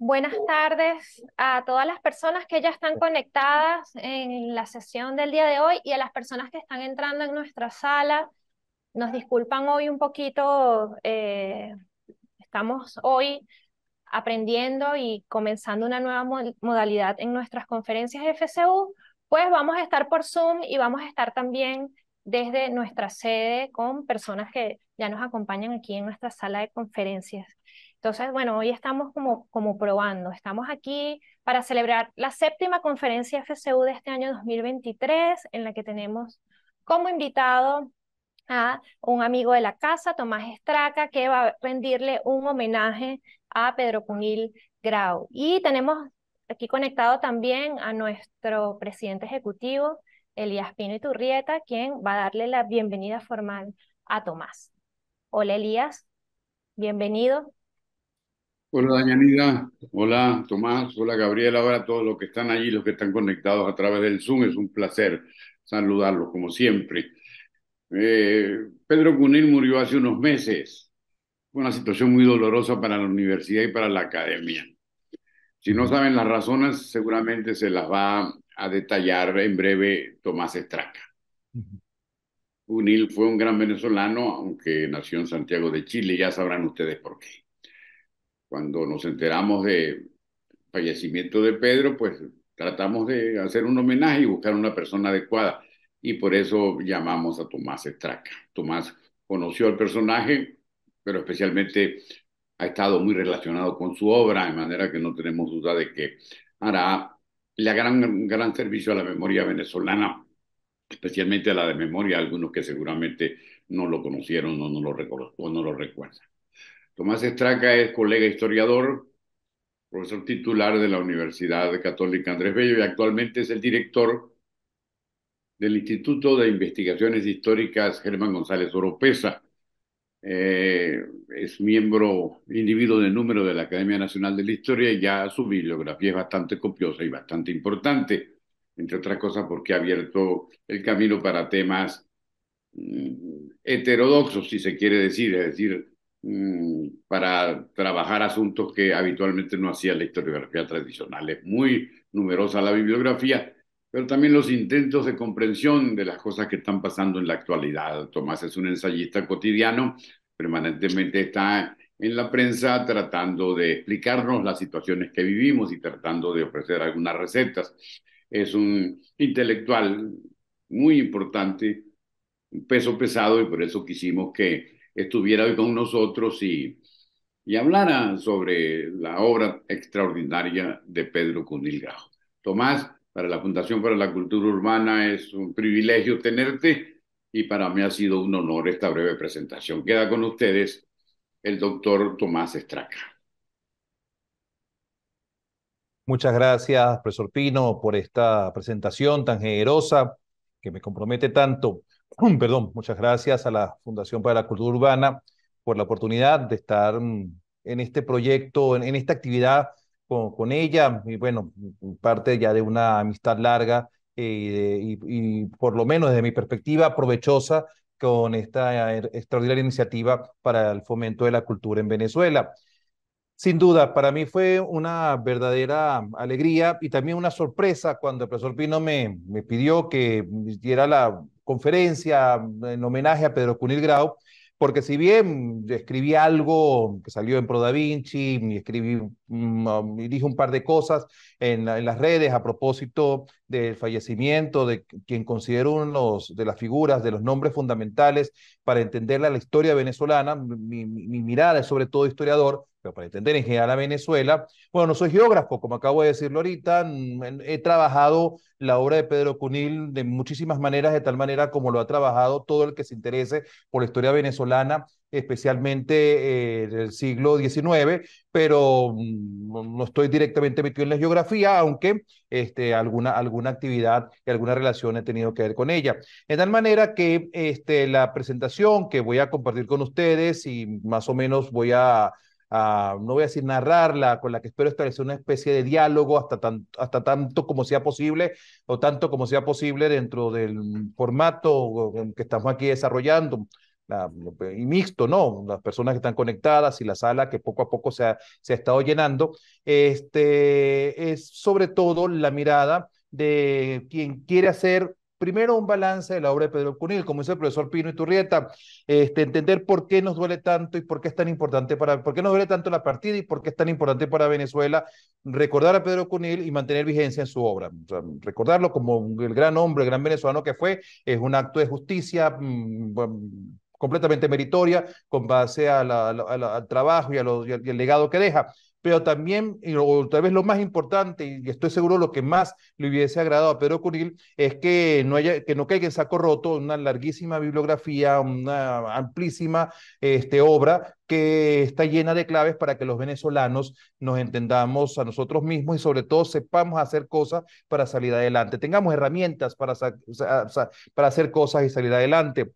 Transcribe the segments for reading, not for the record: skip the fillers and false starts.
Buenas tardes a todas las personas que ya están conectadas en la sesión del día de hoy y a las personas que están entrando en nuestra sala. Nos disculpan hoy un poquito, estamos hoy aprendiendo y comenzando una nueva modalidad en nuestras conferencias de FCU, pues vamos a estar por Zoom y vamos a estar también desde nuestra sede con personas que ya nos acompañan aquí en nuestra sala de conferencias. Entonces, bueno, hoy estamos como probando, estamos aquí para celebrar la séptima conferencia FCU de este año 2023, en la que tenemos como invitado a un amigo de la casa, Tomás Estraca, que va a rendirle un homenaje a Pedro Cunil Grau. Y tenemos aquí conectado también a nuestro presidente ejecutivo, Elías Pino Iturrieta, quien va a darle la bienvenida formal a Tomás. Hola Elías, bienvenido. Hola, Dayanida. Hola, Tomás. Hola, Gabriela. Hola a todos los que están allí, los que están conectados a través del Zoom. Es un placer saludarlos, como siempre. Pedro Cunil murió hace unos meses. Fue una situación muy dolorosa para la universidad y para la academia. Si no Ujú, saben las razones, seguramente se las va a detallar en breve Tomás Estraca. ujú. Cunil fue un gran venezolano, aunque nació en Santiago de Chile. Ya sabrán ustedes por qué. Cuando nos enteramos de fallecimiento de Pedro, pues tratamos de hacer un homenaje y buscar una persona adecuada. Y por eso llamamos a Tomás Estraca. Tomás conoció al personaje, pero especialmente ha estado muy relacionado con su obra, de manera que no tenemos duda de que hará le hará un gran servicio a la memoria venezolana, especialmente a la de memoria, algunos que seguramente no lo conocieron o no lo recuerdan. Tomás Estraca es colega historiador, profesor titular de la Universidad Católica Andrés Bello y actualmente es el director del Instituto de Investigaciones Históricas Germán González Oropesa. Es miembro, individuo de número de la Academia Nacional de la Historia y ya su bibliografía es bastante copiosa y bastante importante, entre otras cosas porque ha abierto el camino para temas heterodoxos, si se quiere decir, es decir, para trabajar asuntos que habitualmente no hacía la historiografía tradicional. Es muy numerosa la bibliografía, pero también los intentos de comprensión de las cosas que están pasando en la actualidad. Tomás es un ensayista cotidiano, permanentemente está en la prensa tratando de explicarnos las situaciones que vivimos y tratando de ofrecer algunas recetas. Es un intelectual muy importante, un peso pesado, y por eso quisimos que estuviera hoy con nosotros y hablara sobre la obra extraordinaria de Pedro Cunil Grau. Tomás, para la Fundación para la Cultura Urbana es un privilegio tenerte y para mí ha sido un honor esta breve presentación. Queda con ustedes el doctor Tomás Estraca. Muchas gracias, profesor Pino, por esta presentación tan generosa que me compromete tanto. Perdón, muchas gracias a la Fundación para la Cultura Urbana por la oportunidad de estar en este proyecto, en esta actividad con ella. Y bueno, parte ya de una amistad larga y por lo menos desde mi perspectiva provechosa con esta extraordinaria iniciativa para el fomento de la cultura en Venezuela. Sin duda, para mí fue una verdadera alegría y también una sorpresa cuando el profesor Pino me pidió que diera la conferencia en homenaje a Pedro Cunil Grau, porque si bien escribí algo que salió en Pro Da Vinci, y escribí y dije un par de cosas en las redes a propósito del fallecimiento de quien considero uno de las figuras, de los nombres fundamentales para entender la historia venezolana, mi mirada es sobre todo historiador, pero para entender en general a Venezuela, bueno, no soy geógrafo, como acabo de decirlo ahorita, he trabajado la obra de Pedro Cunil de muchísimas maneras, de tal manera como lo ha trabajado todo el que se interese por la historia venezolana, especialmente del siglo XIX, pero no estoy directamente metido en la geografía, aunque alguna actividad y alguna relación he tenido que ver con ella. De tal manera que la presentación que voy a compartir con ustedes y más o menos no voy a decir narrarla, con la que espero establecer una especie de diálogo hasta tanto como sea posible, o tanto como sea posible dentro del formato que estamos aquí desarrollando, y mixto, ¿no? Las personas que están conectadas y la sala que poco a poco se ha estado llenando, es sobre todo la mirada de quien quiere hacer primero un balance de la obra de Pedro Cunil, como dice el profesor Pino Iturrieta, entender por qué nos duele tanto y por qué es tan importante por qué nos duele tanto la partida y por qué es tan importante para Venezuela recordar a Pedro Cunil y mantener vigencia en su obra. O sea, recordarlo como el gran hombre, el gran venezolano que fue, es un acto de justicia completamente meritoria con base al trabajo y al legado que deja. Pero también, o tal vez lo más importante, y estoy seguro lo que más le hubiese agradado a Pedro Cunil, es que no caiga en saco roto una larguísima bibliografía, una amplísima obra que está llena de claves para que los venezolanos nos entendamos a nosotros mismos y sobre todo sepamos hacer cosas para salir adelante, tengamos herramientas para hacer cosas y salir adelante.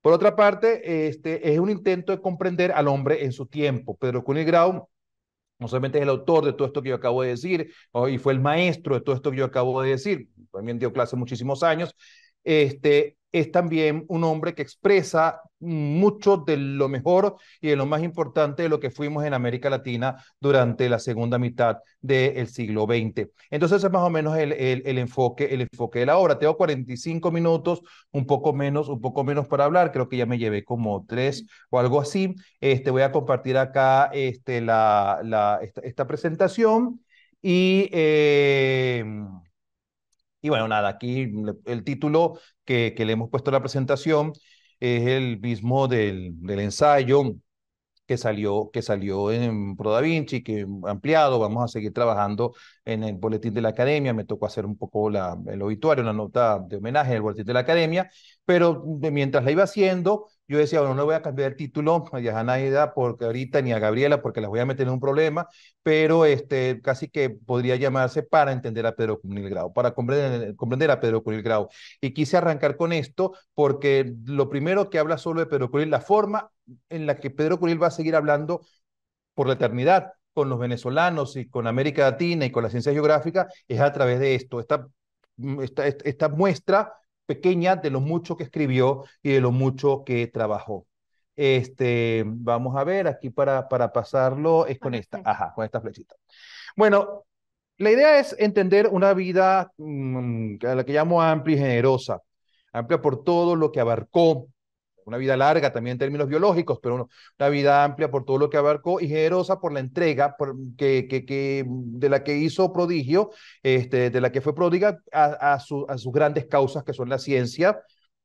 Por otra parte, es un intento de comprender al hombre en su tiempo. Pedro Cunil Grau no solamente es el autor de todo esto que yo acabo de decir, y fue el maestro de todo esto que yo acabo de decir, también dio clase muchísimos años, es también un hombre que expresa mucho de lo mejor y de lo más importante de lo que fuimos en América Latina durante la segunda mitad del siglo XX. Entonces, es más o menos el enfoque de la obra. Tengo 45 minutos, un poco menos para hablar, creo que ya me llevé como 3 o algo así. Voy a compartir acá esta presentación y, y bueno, nada, aquí el título que le hemos puesto a la presentación es el mismo del ensayo que salió en Pro Da Vinci, que ampliado, vamos a seguir trabajando en el boletín de la academia, me tocó hacer un poco el obituario, una nota de homenaje al boletín de la academia, pero mientras la iba haciendo, yo decía, bueno, no voy a cambiar el título a Yahanaida porque ahorita ni a Gabriela porque las voy a meter en un problema, pero casi que podría llamarse para entender a Pedro Cunil Grau, para comprender a Pedro Cunil Grau. Y quise arrancar con esto porque lo primero que habla solo de Pedro Cunil, la forma en la que Pedro Cunil va a seguir hablando por la eternidad con los venezolanos y con América Latina y con la ciencia geográfica es a través de esto, esta muestra pequeña de lo mucho que escribió y de lo mucho que trabajó. Vamos a ver aquí para pasarlo, es con esta, ajá, con esta flechita. Bueno, la idea es entender una vida a la que llamo amplia y generosa, amplia por todo lo que abarcó, una vida larga también en términos biológicos, pero una vida amplia por todo lo que abarcó y generosa por la entrega de la que hizo prodigio, de la que fue pródiga a sus grandes causas que son la ciencia,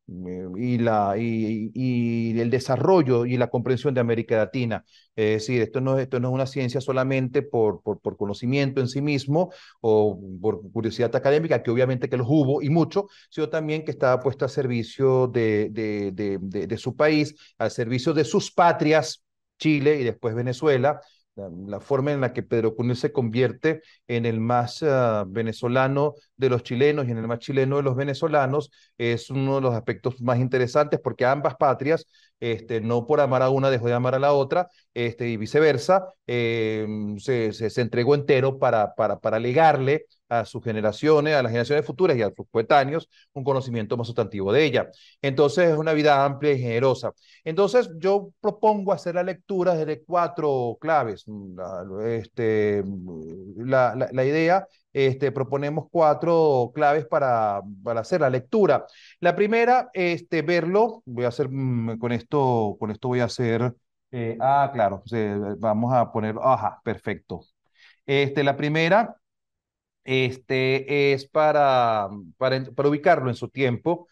y el desarrollo y la comprensión de América Latina. Es decir, esto no es una ciencia solamente por conocimiento en sí mismo o por curiosidad académica, que obviamente que los hubo y mucho, sino también que estaba puesta al servicio de su país, al servicio de sus patrias, Chile y después Venezuela. La forma en la que Pedro Cunil se convierte en el más venezolano de los chilenos y en el más chileno de los venezolanos es uno de los aspectos más interesantes porque ambas patrias, no por amar a una dejó de amar a la otra, y viceversa, se entregó entero para legarle a sus generaciones, a las generaciones futuras y a sus coetáneos, un conocimiento más sustantivo de ella. Entonces es una vida amplia y generosa. Entonces yo propongo hacer la lectura de 4 claves. La idea, proponemos 4 claves para hacer la lectura. La primera, verlo, voy a hacer con esto voy a hacer, claro, vamos a poner, ajá, perfecto. La primera, es para ubicarlo en su tiempo.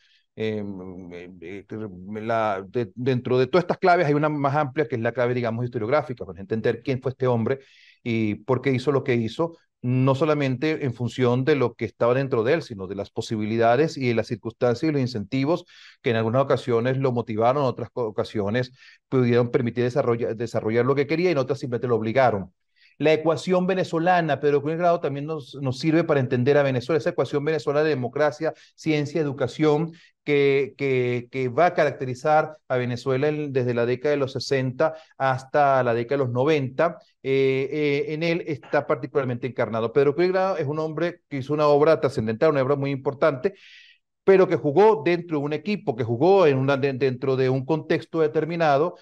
Dentro de todas estas claves hay una más amplia que es la clave, digamos, historiográfica, para entender quién fue este hombre y por qué hizo lo que hizo, no solamente en función de lo que estaba dentro de él, sino de las posibilidades y de las circunstancias y los incentivos que en algunas ocasiones lo motivaron, en otras ocasiones pudieron permitir desarrollar lo que quería y en otras simplemente lo obligaron. La ecuación venezolana, Pedro Cunil Grau también nos sirve para entender a Venezuela, esa ecuación venezolana de democracia, ciencia, educación, que va a caracterizar a Venezuela desde la década de los 60 hasta la década de los 90. En él está particularmente encarnado. Pedro Cunil Grau es un hombre que hizo una obra trascendental, una obra muy importante, pero que jugó dentro de un equipo, que jugó dentro de un contexto determinado,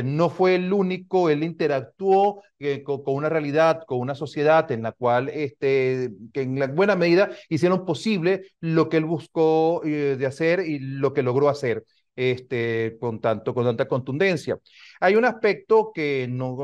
no fue el único, él interactuó con una realidad, con una sociedad en la cual, que en la buena medida hicieron posible lo que él buscó de hacer y lo que logró hacer. Con tanta contundencia. Hay un aspecto que no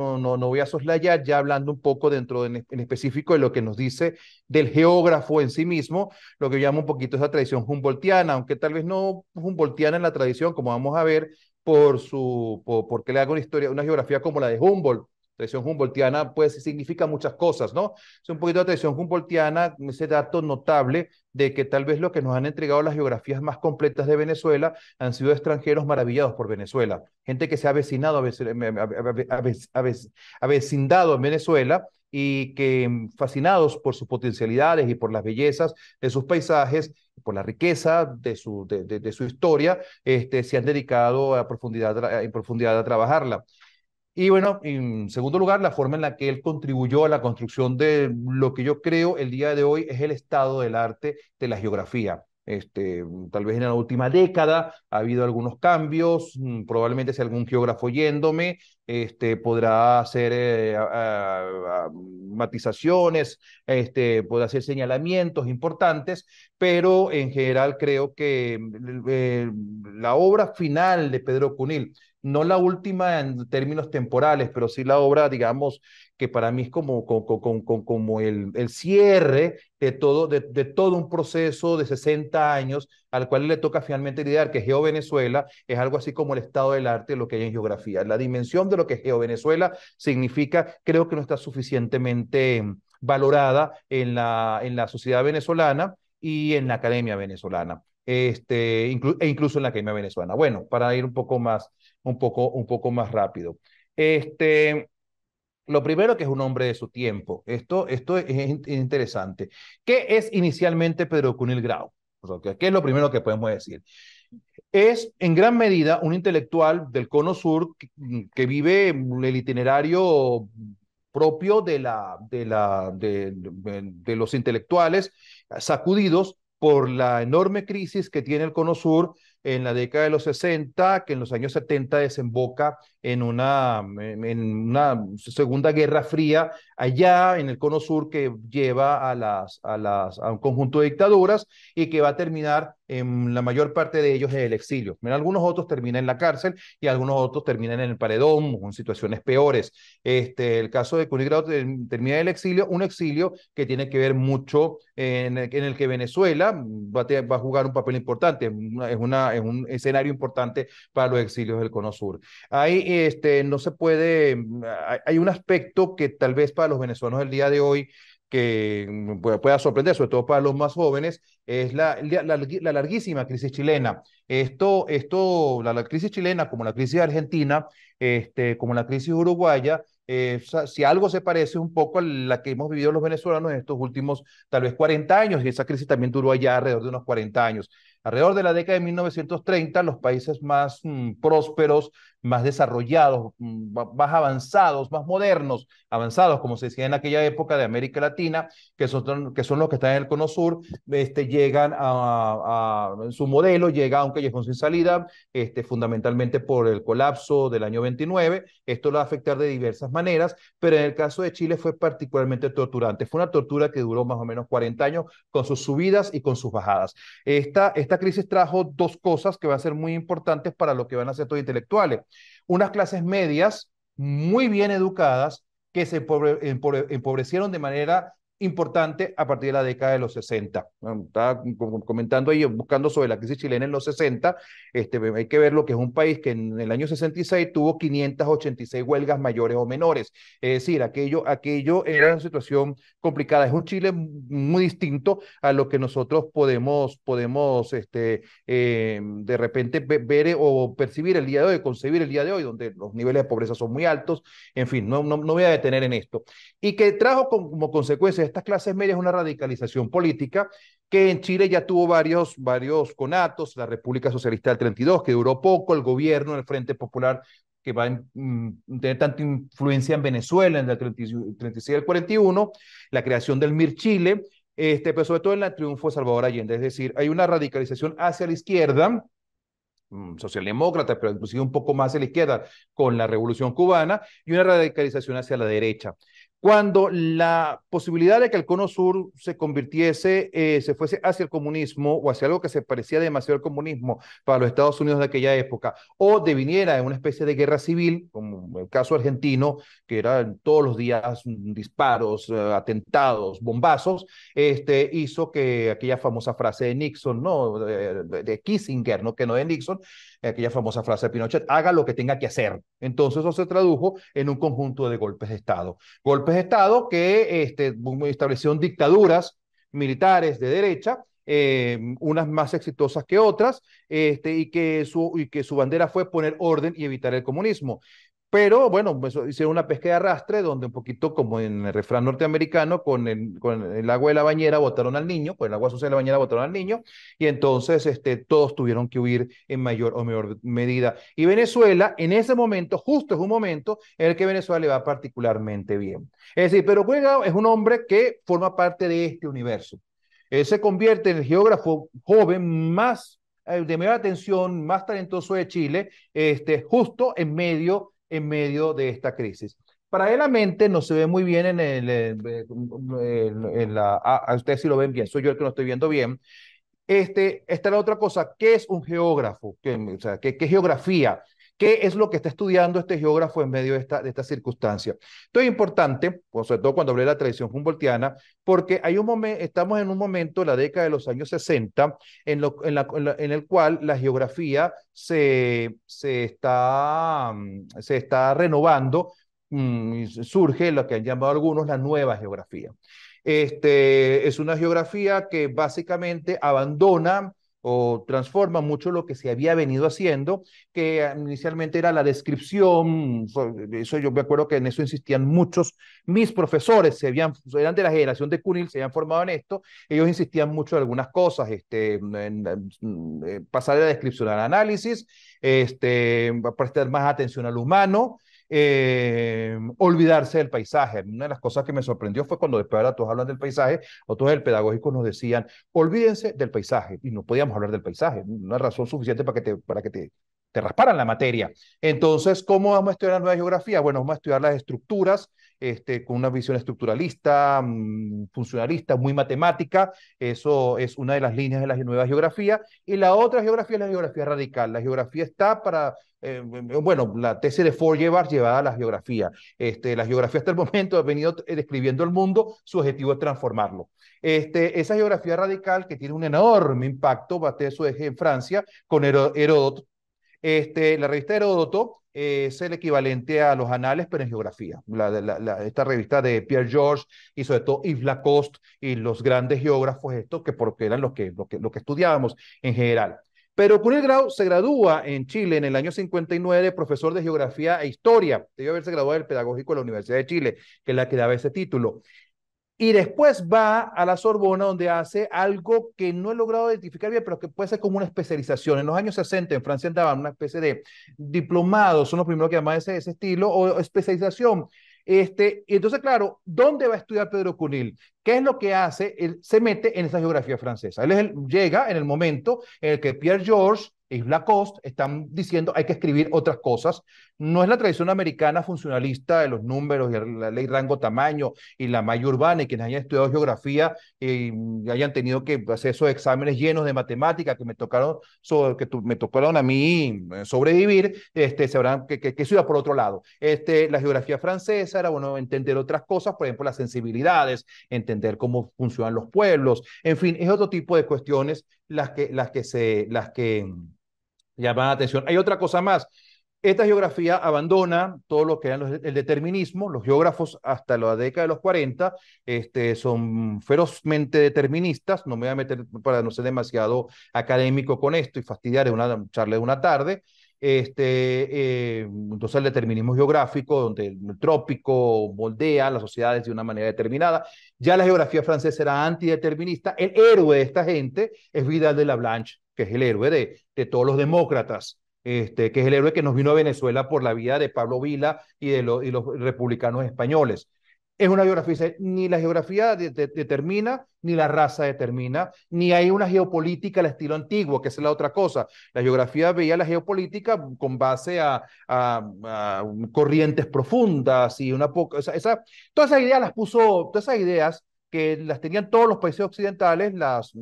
voy a soslayar, ya hablando un poco en específico de lo que nos dice del geógrafo en sí mismo, lo que llamo un poquito esa tradición humboldtiana, aunque tal vez no humboldtiana en la tradición, como vamos a ver, porque le hago una historia, una geografía como la de Humboldt. Tradición humboldtiana, pues significa muchas cosas, ¿no? Es un poquito de tradición humboldtiana, ese dato notable de que tal vez lo que nos han entregado las geografías más completas de Venezuela han sido extranjeros maravillados por Venezuela, gente que se ha avecindado en Venezuela y que fascinados por sus potencialidades y por las bellezas de sus paisajes, por la riqueza de su historia, se han dedicado en profundidad a trabajarla. Y bueno, en segundo lugar, la forma en la que él contribuyó a la construcción de lo que yo creo el día de hoy es el estado del arte de la geografía. Tal vez en la última década ha habido algunos cambios, probablemente si algún geógrafo oyéndome, podrá hacer matizaciones, podrá hacer señalamientos importantes, pero en general creo que la obra final de Pedro Cunil, no la última en términos temporales, pero sí la obra, digamos, que para mí es como el cierre de todo un proceso de 60 años al cual le toca finalmente lidiar, que es Geo Venezuela, es algo así como el estado del arte, lo que hay en geografía. La dimensión de lo que es Geo Venezuela significa, creo que no está suficientemente valorada en la sociedad venezolana y en la academia venezolana. Incluso en la Academia Venezolana. Bueno, para ir un poco más rápido. Este, lo primero que es un hombre de su tiempo. Esto es interesante. ¿Qué es inicialmente Pedro Cunil Grau? O sea, ¿qué es lo primero que podemos decir? Es en gran medida un intelectual del Cono Sur que vive el itinerario propio de los intelectuales sacudidos por la enorme crisis que tiene el Cono Sur en la década de los 60, que en los años 70 desemboca en una segunda guerra fría allá en el Cono Sur que lleva a un conjunto de dictaduras y que va a terminar en la mayor parte de ellos en el exilio. En algunos otros terminan en la cárcel y algunos otros terminan en el paredón o en situaciones peores. El caso de Cunigrao termina en el exilio, un exilio que tiene que ver mucho en el que Venezuela va a jugar un papel importante, es un escenario importante para los exilios del Cono Sur. Ahí no se puede, hay un aspecto que tal vez para los venezolanos del día de hoy que pueda sorprender, sobre todo para los más jóvenes, es la larguísima crisis chilena. La crisis chilena, como la crisis argentina, como la crisis uruguaya, si algo se parece un poco a la que hemos vivido los venezolanos en estos últimos tal vez 40 años, y esa crisis también duró allá alrededor de unos 40 años. Alrededor de la década de 1930, los países más prósperos, más desarrollados, más avanzados, más modernos, avanzados, como se decía en aquella época de América Latina, que son los que están en el Cono Sur, llegan su modelo llega a un callejón sin salida, fundamentalmente por el colapso del año 29. Esto lo va a afectar de diversas maneras, pero en el caso de Chile fue particularmente torturante. Fue una tortura que duró más o menos 40 años con sus subidas y con sus bajadas. Esta crisis trajo dos cosas que van a ser muy importantes para lo que van a ser todos intelectuales. Unas clases medias muy bien educadas que se empobrecieron de manera importante a partir de la década de los 60. Estaba comentando ahí, buscando sobre la crisis chilena en los 60, hay que ver lo que es un país que en el año 66 tuvo 586 huelgas mayores o menores. Es decir, aquello era una situación complicada. Es un Chile muy distinto a lo que nosotros podemos de repente ver o percibir el día de hoy, concebir el día de hoy, donde los niveles de pobreza son muy altos. En fin, no voy a detener en esto. Y que trajo como consecuencia de estas clases medias una radicalización política que en Chile ya tuvo varios conatos, la República Socialista del 32, que duró poco, el gobierno del Frente Popular que va a tener tanta influencia en Venezuela en el 36 y el 41, la creación del MIR Chile, pero sobre todo en el triunfo de Salvador Allende. Es decir, hay una radicalización hacia la izquierda, socialdemócrata, pero inclusive un poco más a la izquierda con la Revolución Cubana, y una radicalización hacia la derecha. Cuando la posibilidad de que el Cono Sur se convirtiese, se fuese hacia el comunismo o hacia algo que se parecía demasiado al comunismo para los Estados Unidos de aquella época, o deviniera en una especie de guerra civil, como el caso argentino, que eran todos los días disparos, atentados, bombazos, hizo que aquella famosa frase de Nixon, ¿no? De Kissinger, ¿no? Que no de Nixon, aquella famosa frase de Pinochet, haga lo que tenga que hacer. Entonces eso se tradujo en un conjunto de golpes de Estado. Golpes de Estado que establecieron dictaduras militares de derecha, unas más exitosas que otras, y que su bandera fue poner orden y evitar el comunismo. Pero bueno, pues, hicieron una pesca de arrastre donde un poquito como en el refrán norteamericano, con el agua de la bañera botaron al niño, con el agua sucia de la bañera botaron al niño, y entonces todos tuvieron que huir en mayor o menor medida. Y Venezuela, en ese momento, justo es un momento en el que Venezuela le va particularmente bien. Es decir, Pedro Cuellar es un hombre que forma parte de este universo. Él se convierte en el geógrafo joven más de mayor atención, más talentoso de Chile, justo en medio de esta crisis. Paralelamente, no se ve muy bien ustedes sí lo ven bien, soy yo el que no estoy viendo bien. Esta es la otra cosa, ¿qué es un geógrafo? O sea, ¿qué es geografía? ¿Qué es lo que está estudiando este geógrafo en medio de esta circunstancia? Esto es importante, pues, sobre todo cuando hablé de la tradición humboldtiana, porque estamos en un momento, la década de los años 60, en el cual la geografía se está renovando, y surge lo que han llamado algunos la nueva geografía. Es una geografía que básicamente abandona o transforma mucho lo que se había venido haciendo, que inicialmente era la descripción. Eso yo me acuerdo que en eso insistían muchos. Mis profesores eran de la generación de Cunil, se habían formado en esto. Ellos insistían mucho en algunas cosas, pasar de la descripción al análisis, prestar más atención al humano, olvidarse del paisaje. Una de las cosas que me sorprendió fue cuando después ahora todos hablan del paisaje, otros del pedagógico nos decían, olvídense del paisaje, y no podíamos hablar del paisaje, una razón suficiente para que te rasparan la materia. Entonces, ¿cómo vamos a estudiar la nueva geografía? Bueno, vamos a estudiar las estructuras, con una visión estructuralista, funcionalista, muy matemática. Eso es una de las líneas de la nueva geografía. Y la otra geografía es la geografía radical. La geografía está para bueno, la tesis de Fourier llevada a la geografía. La geografía hasta el momento ha venido describiendo el mundo, su objetivo es transformarlo. Esa geografía radical que tiene un enorme impacto, va a tener su eje en Francia, con Heródoto. La revista Heródoto es el equivalente a los anales, pero en geografía. Esta revista de Pierre Georges y sobre todo Yves Lacoste y los grandes geógrafos, porque eran lo que estudiábamos en general. Pero Cunil Grau se gradúa en Chile en el año 59 de profesor de Geografía e Historia. Debió haberse graduado del Pedagógico de la Universidad de Chile, que es la que daba ese título. Y después va a la Sorbona, donde hace algo que no he logrado identificar bien, pero que puede ser como una especialización. En los años 60 en Francia andaban una especie de diplomados, son los primeros que llaman ese estilo, o especialización. Y entonces, claro, ¿dónde va a estudiar Pedro Cunil? ¿Qué es lo que hace? Él se mete en esa geografía francesa. Llega en el momento en el que Pierre Georges y Lacoste están diciendo hay que escribir otras cosas. No es la tradición americana funcionalista de los números y la ley rango-tamaño y la malla urbana, y quienes hayan estudiado geografía y hayan tenido que hacer esos exámenes llenos de matemáticas que me tocaron a mí sobrevivir, sabrán que eso iba por otro lado. La geografía francesa era, bueno, entender otras cosas, por ejemplo, las sensibilidades, entender cómo funcionan los pueblos, en fin, es otro tipo de cuestiones las que llaman la atención. Hay otra cosa más. Esta geografía abandona todo lo que era el determinismo. Los geógrafos hasta la década de los 40 son ferozmente deterministas. No me voy a meter para no ser demasiado académico con esto y fastidiar en una charla de una tarde. Entonces el determinismo geográfico, donde el trópico moldea las sociedades de una manera determinada. Ya la geografía francesa era antideterminista. El héroe de esta gente es Vidal de la Blanche, que es el héroe de todos los demócratas, que es el héroe que nos vino a Venezuela por la vida de Pablo Vila y los republicanos españoles. Es una geografía, dice, ni la geografía determina, ni la raza determina, ni hay una geopolítica al estilo antiguo, que es la otra cosa. La geografía veía la geopolítica con base a corrientes profundas y una poca, todas esas ideas las puso, todas esas ideas que las tenían todos los países occidentales, las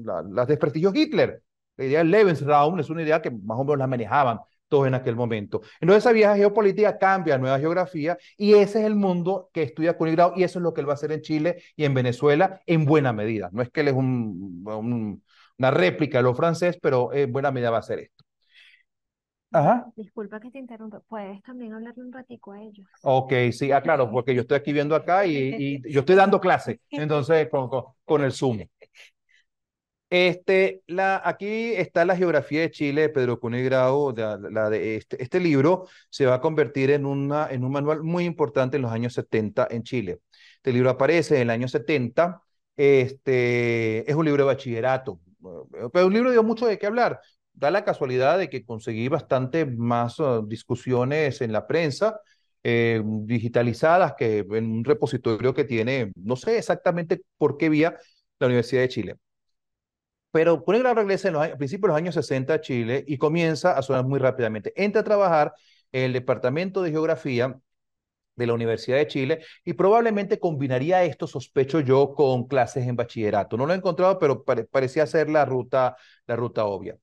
desprestigió Hitler. La idea del Lebensraum es una idea que más o menos la manejaban todos en aquel momento. Entonces esa vieja geopolítica cambia a nueva geografía y ese es el mundo que estudia Cuny Grau y eso es lo que él va a hacer en Chile y en Venezuela en buena medida. No es que él es una réplica de lo francés, pero en buena medida va a hacer esto. Ajá. Disculpa que te interrumpa, puedes también hablarle un ratico a ellos. Ok, sí, claro, porque yo estoy aquí viendo acá y yo estoy dando clase, entonces con el Zoom. Aquí está la geografía de Chile de Pedro Cuny Grau. Este libro se va a convertir en un manual muy importante en los años 70 en Chile. Este libro aparece en el año 70. Es un libro de bachillerato, pero un libro dio mucho de qué hablar. Da la casualidad de que conseguí bastante más discusiones en la prensa, digitalizadas, que en un repositorio que tiene, no sé exactamente por qué vía, la Universidad de Chile. Pero Cuny Grau regresa a principios de los años 60 a Chile y comienza a sonar muy rápidamente. Entra a trabajar en el Departamento de Geografía de la Universidad de Chile y probablemente combinaría esto, sospecho yo, con clases en bachillerato. No lo he encontrado, pero parecía ser la ruta obvia.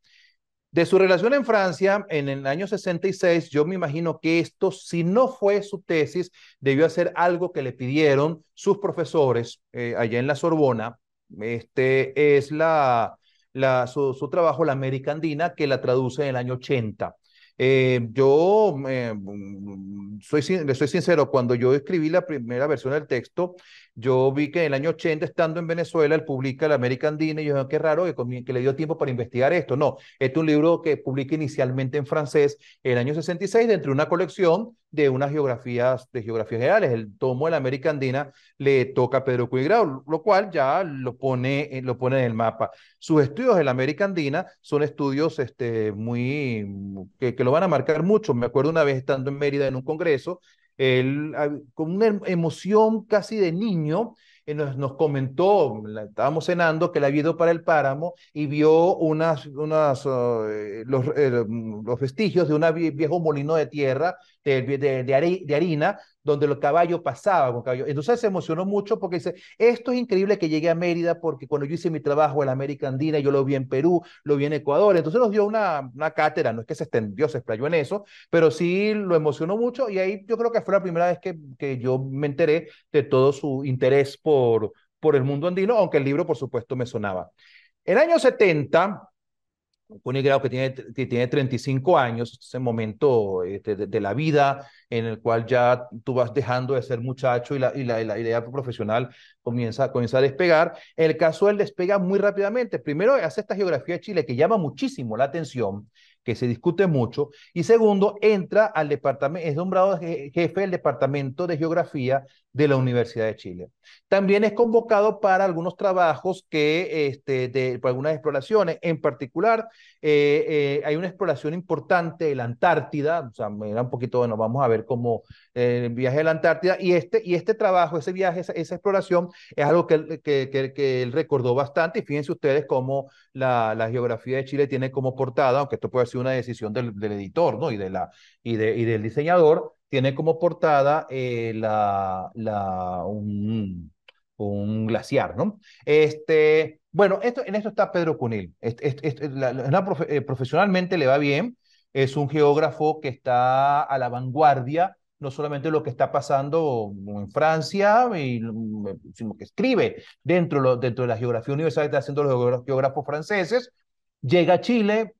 De su relación en Francia, en el año 66, yo me imagino que esto, si no fue su tesis, debió hacer algo que le pidieron sus profesores allá en la Sorbona. Es su trabajo, La América Andina, que la traduce en el año 80. Le soy sincero, cuando yo escribí la primera versión del texto, yo vi que en el año 80, estando en Venezuela, él publica La América Andina y yo dije, qué raro que le dio tiempo para investigar esto. No, este es un libro que publica inicialmente en francés en el año 66 dentro de una colección de unas geografías generales. El tomo de La América Andina le toca a Pedro Cuny Grau, lo cual ya lo pone en el mapa. Sus estudios de la América Andina son estudios que lo van a marcar mucho. Me acuerdo una vez estando en Mérida en un congreso, él con una emoción casi de niño nos comentó, estábamos cenando, que él había ido para el páramo y vio los vestigios de un viejo molino de tierra, de harina, donde el caballo pasaba con caballo. Entonces se emocionó mucho porque dice, esto es increíble que llegué a Mérida porque cuando yo hice mi trabajo en la América Andina, yo lo vi en Perú, lo vi en Ecuador. Entonces nos dio una cátedra, no es que se extendió, se explayó en eso, pero sí lo emocionó mucho y ahí yo creo que fue la primera vez que yo me enteré de todo su interés por el mundo andino, aunque el libro, por supuesto, me sonaba. El año 70, Cuny Grau, que tiene 35 años, ese momento de la vida en el cual ya tú vas dejando de ser muchacho y la idea profesional comienza a despegar. En el caso, él despega muy rápidamente. Primero, hace esta geografía de Chile que llama muchísimo la atención, que se discute mucho, y segundo, entra al departamento, es nombrado jefe del Departamento de Geografía de la Universidad de Chile. También es convocado para algunos trabajos para algunas exploraciones. En particular, hay una exploración importante de la Antártida, o sea, era un poquito, bueno, vamos a ver cómo el viaje a la Antártida, y este trabajo, ese viaje, esa exploración, es algo que él recordó bastante, y fíjense ustedes cómo la geografía de Chile tiene como portada, aunque esto puede ser una decisión del editor, ¿no? Y del diseñador, tiene como portada un glaciar, ¿no? Bueno, en esto está Pedro Cunil. Profesionalmente le va bien, es un geógrafo que está a la vanguardia, no solamente lo que está pasando en Francia, sino que escribe dentro de la geografía universal que están haciendo los geógrafos franceses. Llega a Chile,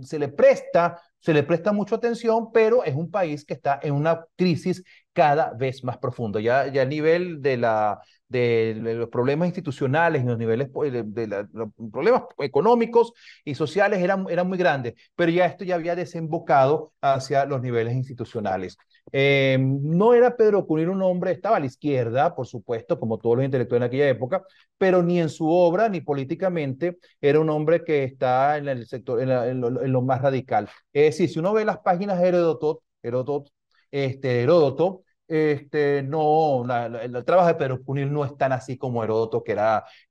se le presta mucha atención, pero es un país que está en una crisis cada vez más profunda. Ya el nivel de los problemas institucionales y los niveles los problemas económicos y sociales eran muy grandes, pero esto ya había desembocado hacia los niveles institucionales. No era Pedro Cunil un hombre, estaba a la izquierda, por supuesto, como todos los intelectuales en aquella época, pero ni en su obra ni políticamente era un hombre que está en el sector, en lo más radical. Es decir, si uno ve las páginas de Heródoto, No, el trabajo de Pedro Cunil no es tan así como Heródoto, que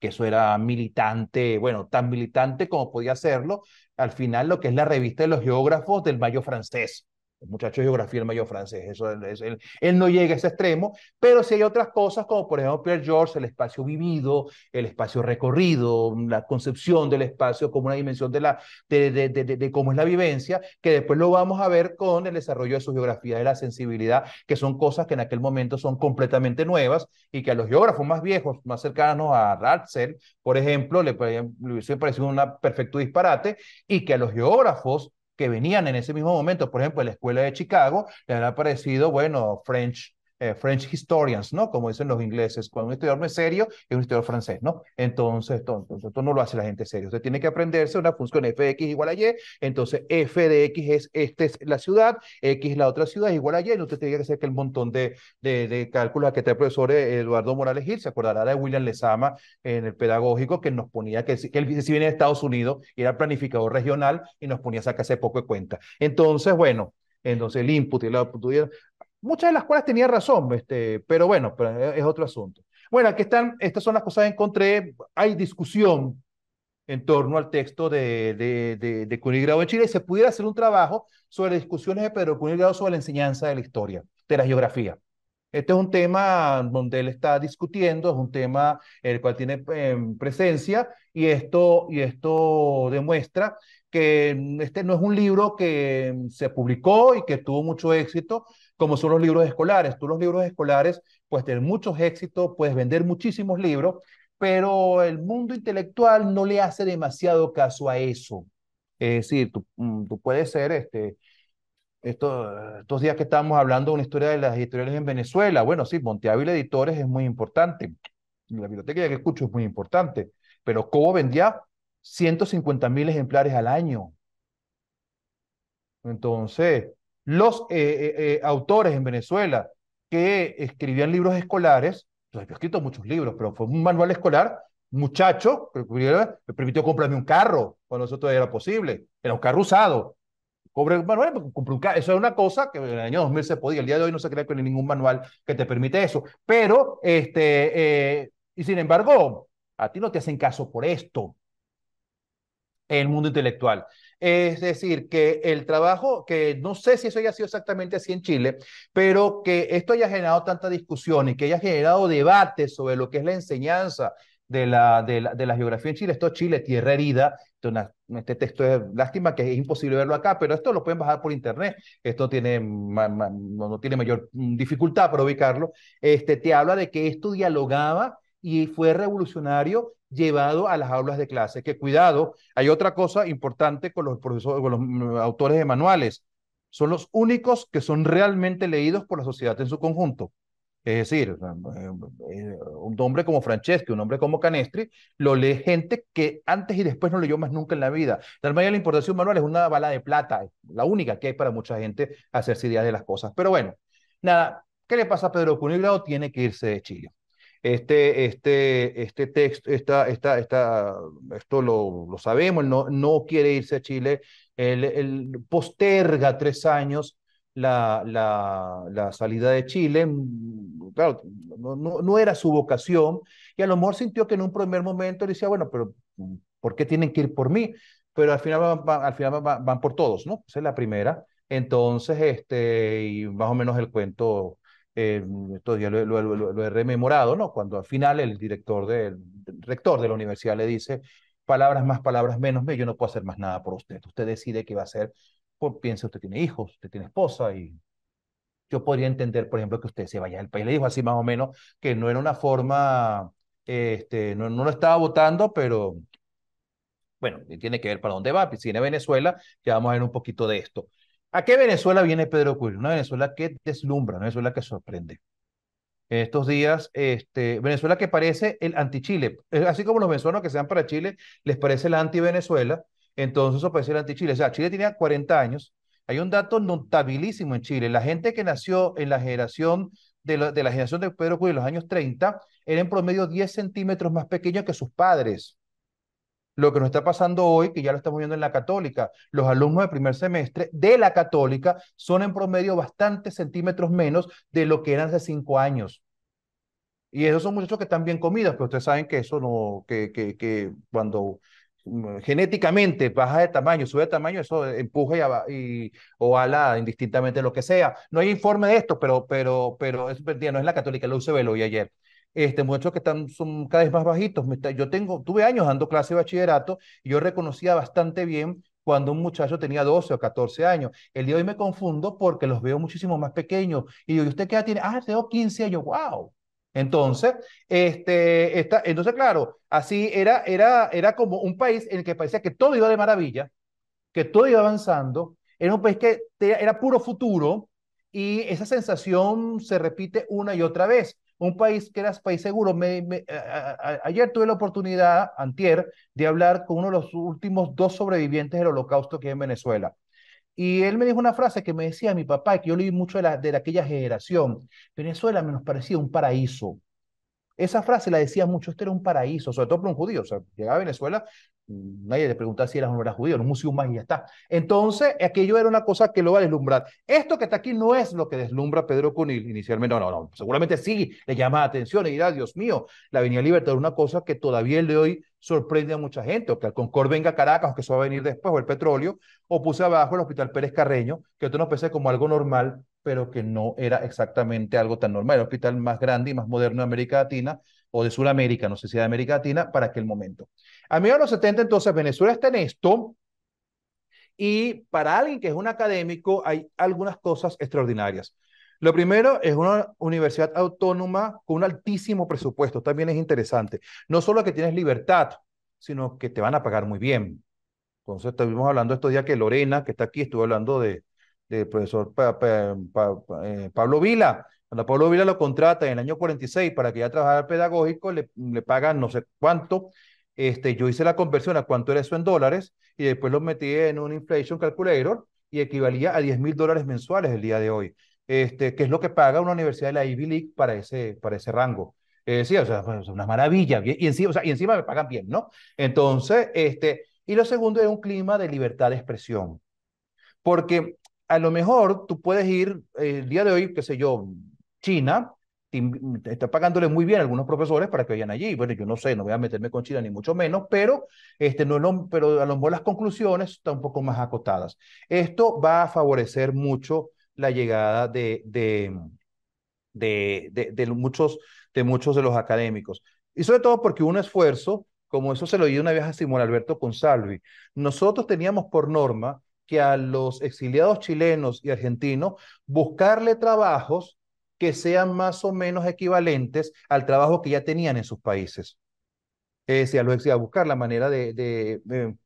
eso era militante, bueno, tan militante como podía serlo. Al final, lo que es la revista de los geógrafos del Mayo francés. El muchacho de geografía del Mayo francés, eso él no llega a ese extremo, pero sí hay otras cosas como por ejemplo Pierre George, el espacio vivido, el espacio recorrido, la concepción del espacio como una dimensión de cómo es la vivencia, que después lo vamos a ver con el desarrollo de su geografía de la sensibilidad, que son cosas que en aquel momento son completamente nuevas y que a los geógrafos más viejos, más cercanos a Ratzel, por ejemplo, le hubiese parecido un perfecto disparate, y que a los geógrafos que venían en ese mismo momento, por ejemplo, de la Escuela de Chicago, les habrá parecido, bueno, French historians, ¿no? Como dicen los ingleses, cuando un historiador no es serio, es un historiador francés, ¿no? Entonces, esto no lo hace la gente serio. Usted tiene que aprenderse una función f de x igual a y, entonces f de x es la ciudad, x la otra ciudad es igual a y, y usted tiene que hacer que el montón de cálculos que está el profesor Eduardo Morales Gil, se acordará de William Lezama en el pedagógico, que nos ponía que él si viene de Estados Unidos y era planificador regional y nos ponía a sacar ese poco de cuenta. Entonces, bueno, entonces el input y el output, muchas de las cuales tenía razón, pero bueno, pero es otro asunto. Bueno, aquí están, estas son las cosas que encontré. Hay discusión en torno al texto de Cunigrado en Chile. Se pudiera hacer un trabajo sobre discusiones de Pedro Cunigrado sobre la enseñanza de la historia, de la geografía. Este es un tema donde él está discutiendo, es un tema el cual tiene presencia, y esto demuestra que este no es un libro que se publicó y que tuvo mucho éxito, como son los libros escolares. Tú los libros escolares puedes tener muchos éxitos, puedes vender muchísimos libros, pero el mundo intelectual no le hace demasiado caso a eso. Es decir, tú puedes ser estos días que estábamos hablando de una historia de las editoriales en Venezuela. Bueno, sí, Monte Ávila Editores es muy importante. La biblioteca que escucho es muy importante. Pero Cobo vendía 150.000 ejemplares al año. Entonces, los autores en Venezuela que escribían libros escolares, entonces yo he escrito muchos libros, pero fue un manual escolar, muchacho, que me permitió comprarme un carro cuando eso todavía era posible. Era un carro usado. Manual, compré un carro. Eso es una cosa que en el año 2000 se podía. El día de hoy no se cree que hay ningún manual que te permite eso. Pero, y sin embargo, a ti no te hacen caso por esto en el mundo intelectual. Es decir, que el trabajo, que no sé si eso haya sido exactamente así en Chile, pero que esto haya generado tanta discusión y que haya generado debate sobre lo que es la enseñanza de la geografía en Chile. Esto es Chile, tierra herida. Este texto es lástima que es imposible verlo acá, pero esto lo pueden bajar por internet. Esto tiene no tiene mayor dificultad para ubicarlo. Te habla de que esto dialogaba y fue revolucionario llevado a las aulas de clase. Que cuidado, hay otra cosa importante con los profesores, con los autores de manuales. Son los únicos que son realmente leídos por la sociedad en su conjunto. Es decir, un hombre como Franceschi, un hombre como Canestri, lo lee gente que antes y después no leyó más nunca en la vida. De manera, la importación manual es una bala de plata, es la única que hay para mucha gente hacerse ideas de las cosas. Pero bueno, nada, ¿qué le pasa a Pedro Cunigrado? Tiene que irse de Chile. Este texto, esto lo sabemos. Él no quiere irse a Chile. Él posterga 3 años la salida de Chile. Claro, no era su vocación, y a lo mejor sintió que en un primer momento le decía, bueno, pero ¿por qué tienen que ir por mí? Pero al final van por todos, ¿no? Esa es la primera. Entonces, y más o menos el cuento, estos días lo he rememorado, ¿no? Cuando al final el rector de la universidad le dice, palabras más, palabras menos, yo no puedo hacer más nada por usted. Usted decide qué va a hacer. Pues piensa, usted tiene hijos, usted tiene esposa, y yo podría entender, por ejemplo, que usted se vaya del país. Le dijo así más o menos, que no era una forma, no lo estaba votando, pero bueno, tiene que ver para dónde va. Si viene Venezuela, ya vamos a ver un poquito de esto. ¿A qué Venezuela viene Pedro Cuyo? Una Venezuela que deslumbra, una Venezuela que sorprende. Estos días, Venezuela que parece el anti-Chile. Así como los venezolanos que se van para Chile, les parece la anti-Venezuela, entonces eso parece el anti-Chile. O sea, Chile tenía 40 años. Hay un dato notabilísimo en Chile. La gente que nació en la generación de la generación de Pedro Cuyo en los años 30 era en promedio 10 centímetros más pequeño que sus padres. lo que nos está pasando hoy, que ya lo estamos viendo en la Católica. Los alumnos de primer semestre de la Católica son en promedio bastantes centímetros menos de lo que eran hace 5 años. Y esos son muchachos que están bien comidos, pero ustedes saben que eso no, que cuando genéticamente baja de tamaño, sube de tamaño, eso empuja o ala indistintamente lo que sea. No hay informe de esto, pero es verdad, no es la Católica, la UCB lo vi ayer. Muchachos que son cada vez más bajitos. Tuve años dando clase de bachillerato y yo reconocía bastante bien cuando un muchacho tenía 12 o 14 años. El día de hoy me confundo porque los veo muchísimo más pequeños. Y digo, ¿y usted qué edad tiene? Ah, tengo 15 años. ¡Wow! Entonces, entonces, claro, así era como un país en el que parecía que todo iba de maravilla, que todo iba avanzando, era un país que era puro futuro y esa sensación se repite una y otra vez. Un país que era país seguro. Ayer tuve la oportunidad, antier, de hablar con uno de los últimos 2 sobrevivientes del holocausto que hay en Venezuela. Y él me dijo una frase que me decía mi papá, que yo leí mucho de aquella generación. Venezuela me nos parecía un paraíso. Esa frase la decía mucho, este era un paraíso, sobre todo para un judío. O sea, llegaba a Venezuela, nadie le preguntaba si era o no era judío, era un museo más y ya está. Entonces, aquello era una cosa que lo va a deslumbrar. Esto que está aquí no es lo que deslumbra a Pedro Cunil inicialmente, no, seguramente sí, le llama la atención y dirá, Dios mío, la Avenida Libertad es una cosa que todavía el de hoy sorprende a mucha gente, o que el Concord venga a Caracas, o que eso va a venir después, o el petróleo, o puse abajo el Hospital Pérez Carreño, que esto nos parece como algo normal, pero que no era exactamente algo tan normal. El hospital más grande y más moderno de América Latina, o de Sudamérica, no sé si de América Latina, para aquel momento. A mediados de los 70, entonces, Venezuela está en esto, y para alguien que es un académico, hay algunas cosas extraordinarias. Lo primero es una universidad autónoma con un altísimo presupuesto, también es interesante. No solo que tienes libertad, sino que te van a pagar muy bien. Entonces, estuvimos hablando estos días que Lorena, que está aquí, estuvo hablando del profesor Pablo Vila. Cuando a Pablo Vila lo contrata en el año 46 para que ya trabajara pedagógico, le pagan no sé cuánto. Yo hice la conversión a cuánto era eso en dólares y después lo metí en un inflation calculator y equivalía a $10,000 mensuales el día de hoy. Que es lo que paga una universidad de la Ivy League para ese rango. Sí, o sea, es una maravilla. Y encima, o sea, y encima me pagan bien, ¿no? Entonces, y lo segundo es un clima de libertad de expresión. Porque a lo mejor tú puedes ir el día de hoy, qué sé yo, China, está pagándole muy bien a algunos profesores para que vayan allí. Bueno, yo no sé, no voy a meterme con China ni mucho menos, pero, pero a lo mejor las conclusiones están un poco más acotadas. Esto va a favorecer mucho la llegada de muchos de los académicos. Y sobre todo porque un esfuerzo, como eso se lo oí una vez a Simón Alberto Consalvi, nosotros teníamos por norma que a los exiliados chilenos y argentinos buscarle trabajos que sean más o menos equivalentes al trabajo que ya tenían en sus países. Si a los exiliados, buscar la manera en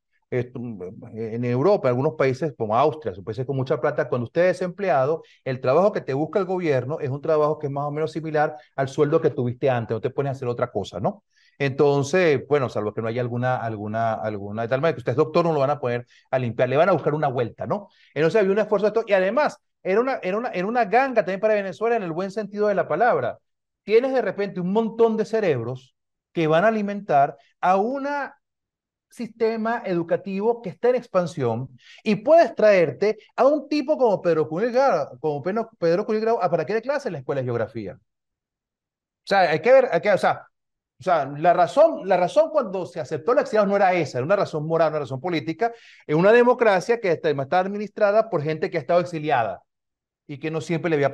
Europa, en algunos países como Austria, son países con mucha plata, cuando usted es empleado, el trabajo que te busca el gobierno es un trabajo que es más o menos similar al sueldo que tuviste antes, no te pones a hacer otra cosa, ¿no? Entonces, bueno, salvo que no haya alguna, de tal manera que usted es doctor, no lo van a poner a limpiar, le van a buscar una vuelta, ¿no? Entonces había un esfuerzo de esto, y además, era una ganga también para Venezuela en el buen sentido de la palabra. Tienes de repente un montón de cerebros que van a alimentar a un sistema educativo que está en expansión y puedes traerte a un tipo como Pedro Cunil Grau, para que dé clase en la escuela de geografía. O sea, hay que ver, o sea, la razón cuando se aceptó la exiliados no era esa, era una razón moral, una razón política, en una democracia que está administrada por gente que ha estado exiliada y que no siempre le había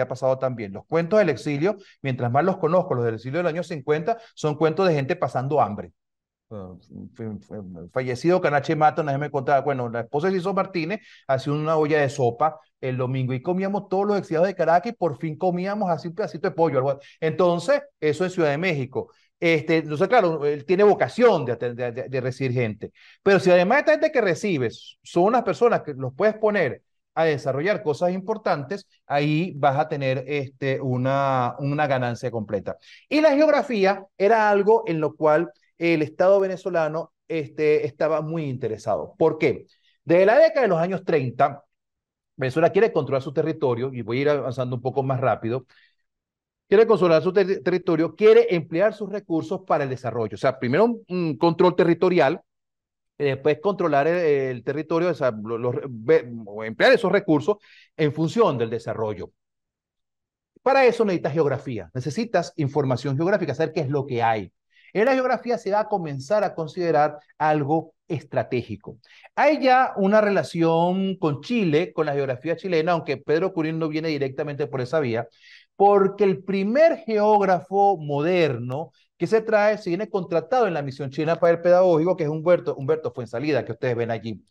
pasado tan bien. Los cuentos del exilio, mientras más los conozco, los del exilio del año 50, son cuentos de gente pasando hambre. Fallecido Canache Mata, una vez me contaba, bueno, la esposa de Ciso Martínez hacía una olla de sopa el domingo y comíamos todos los exiliados de Caracas y por fin comíamos así un pedacito de pollo. Entonces, eso en Ciudad de México. Entonces, claro, él tiene vocación de recibir gente. Pero si además esta gente que recibes son unas personas que los puedes poner a desarrollar cosas importantes, ahí vas a tener una ganancia completa. Y la geografía era algo en lo cual el Estado venezolano estaba muy interesado. ¿Por qué? Desde la década de los años 30, Venezuela quiere controlar su territorio, y voy a ir avanzando un poco más rápido, quiere controlar su territorio, quiere emplear sus recursos para el desarrollo. O sea, primero un control territorial, después controlar el territorio, o sea, o emplear esos recursos en función del desarrollo. Para eso necesitas geografía, necesitas información geográfica, saber qué es lo que hay. En la geografía se va a comenzar a considerar algo estratégico. Hay ya una relación con Chile, con la geografía chilena, aunque Pedro Curín no viene directamente por esa vía, porque el primer geógrafo moderno que se viene contratado en la misión chilena para el pedagógico, que es Humberto Fuenzalida, que ustedes ven allí.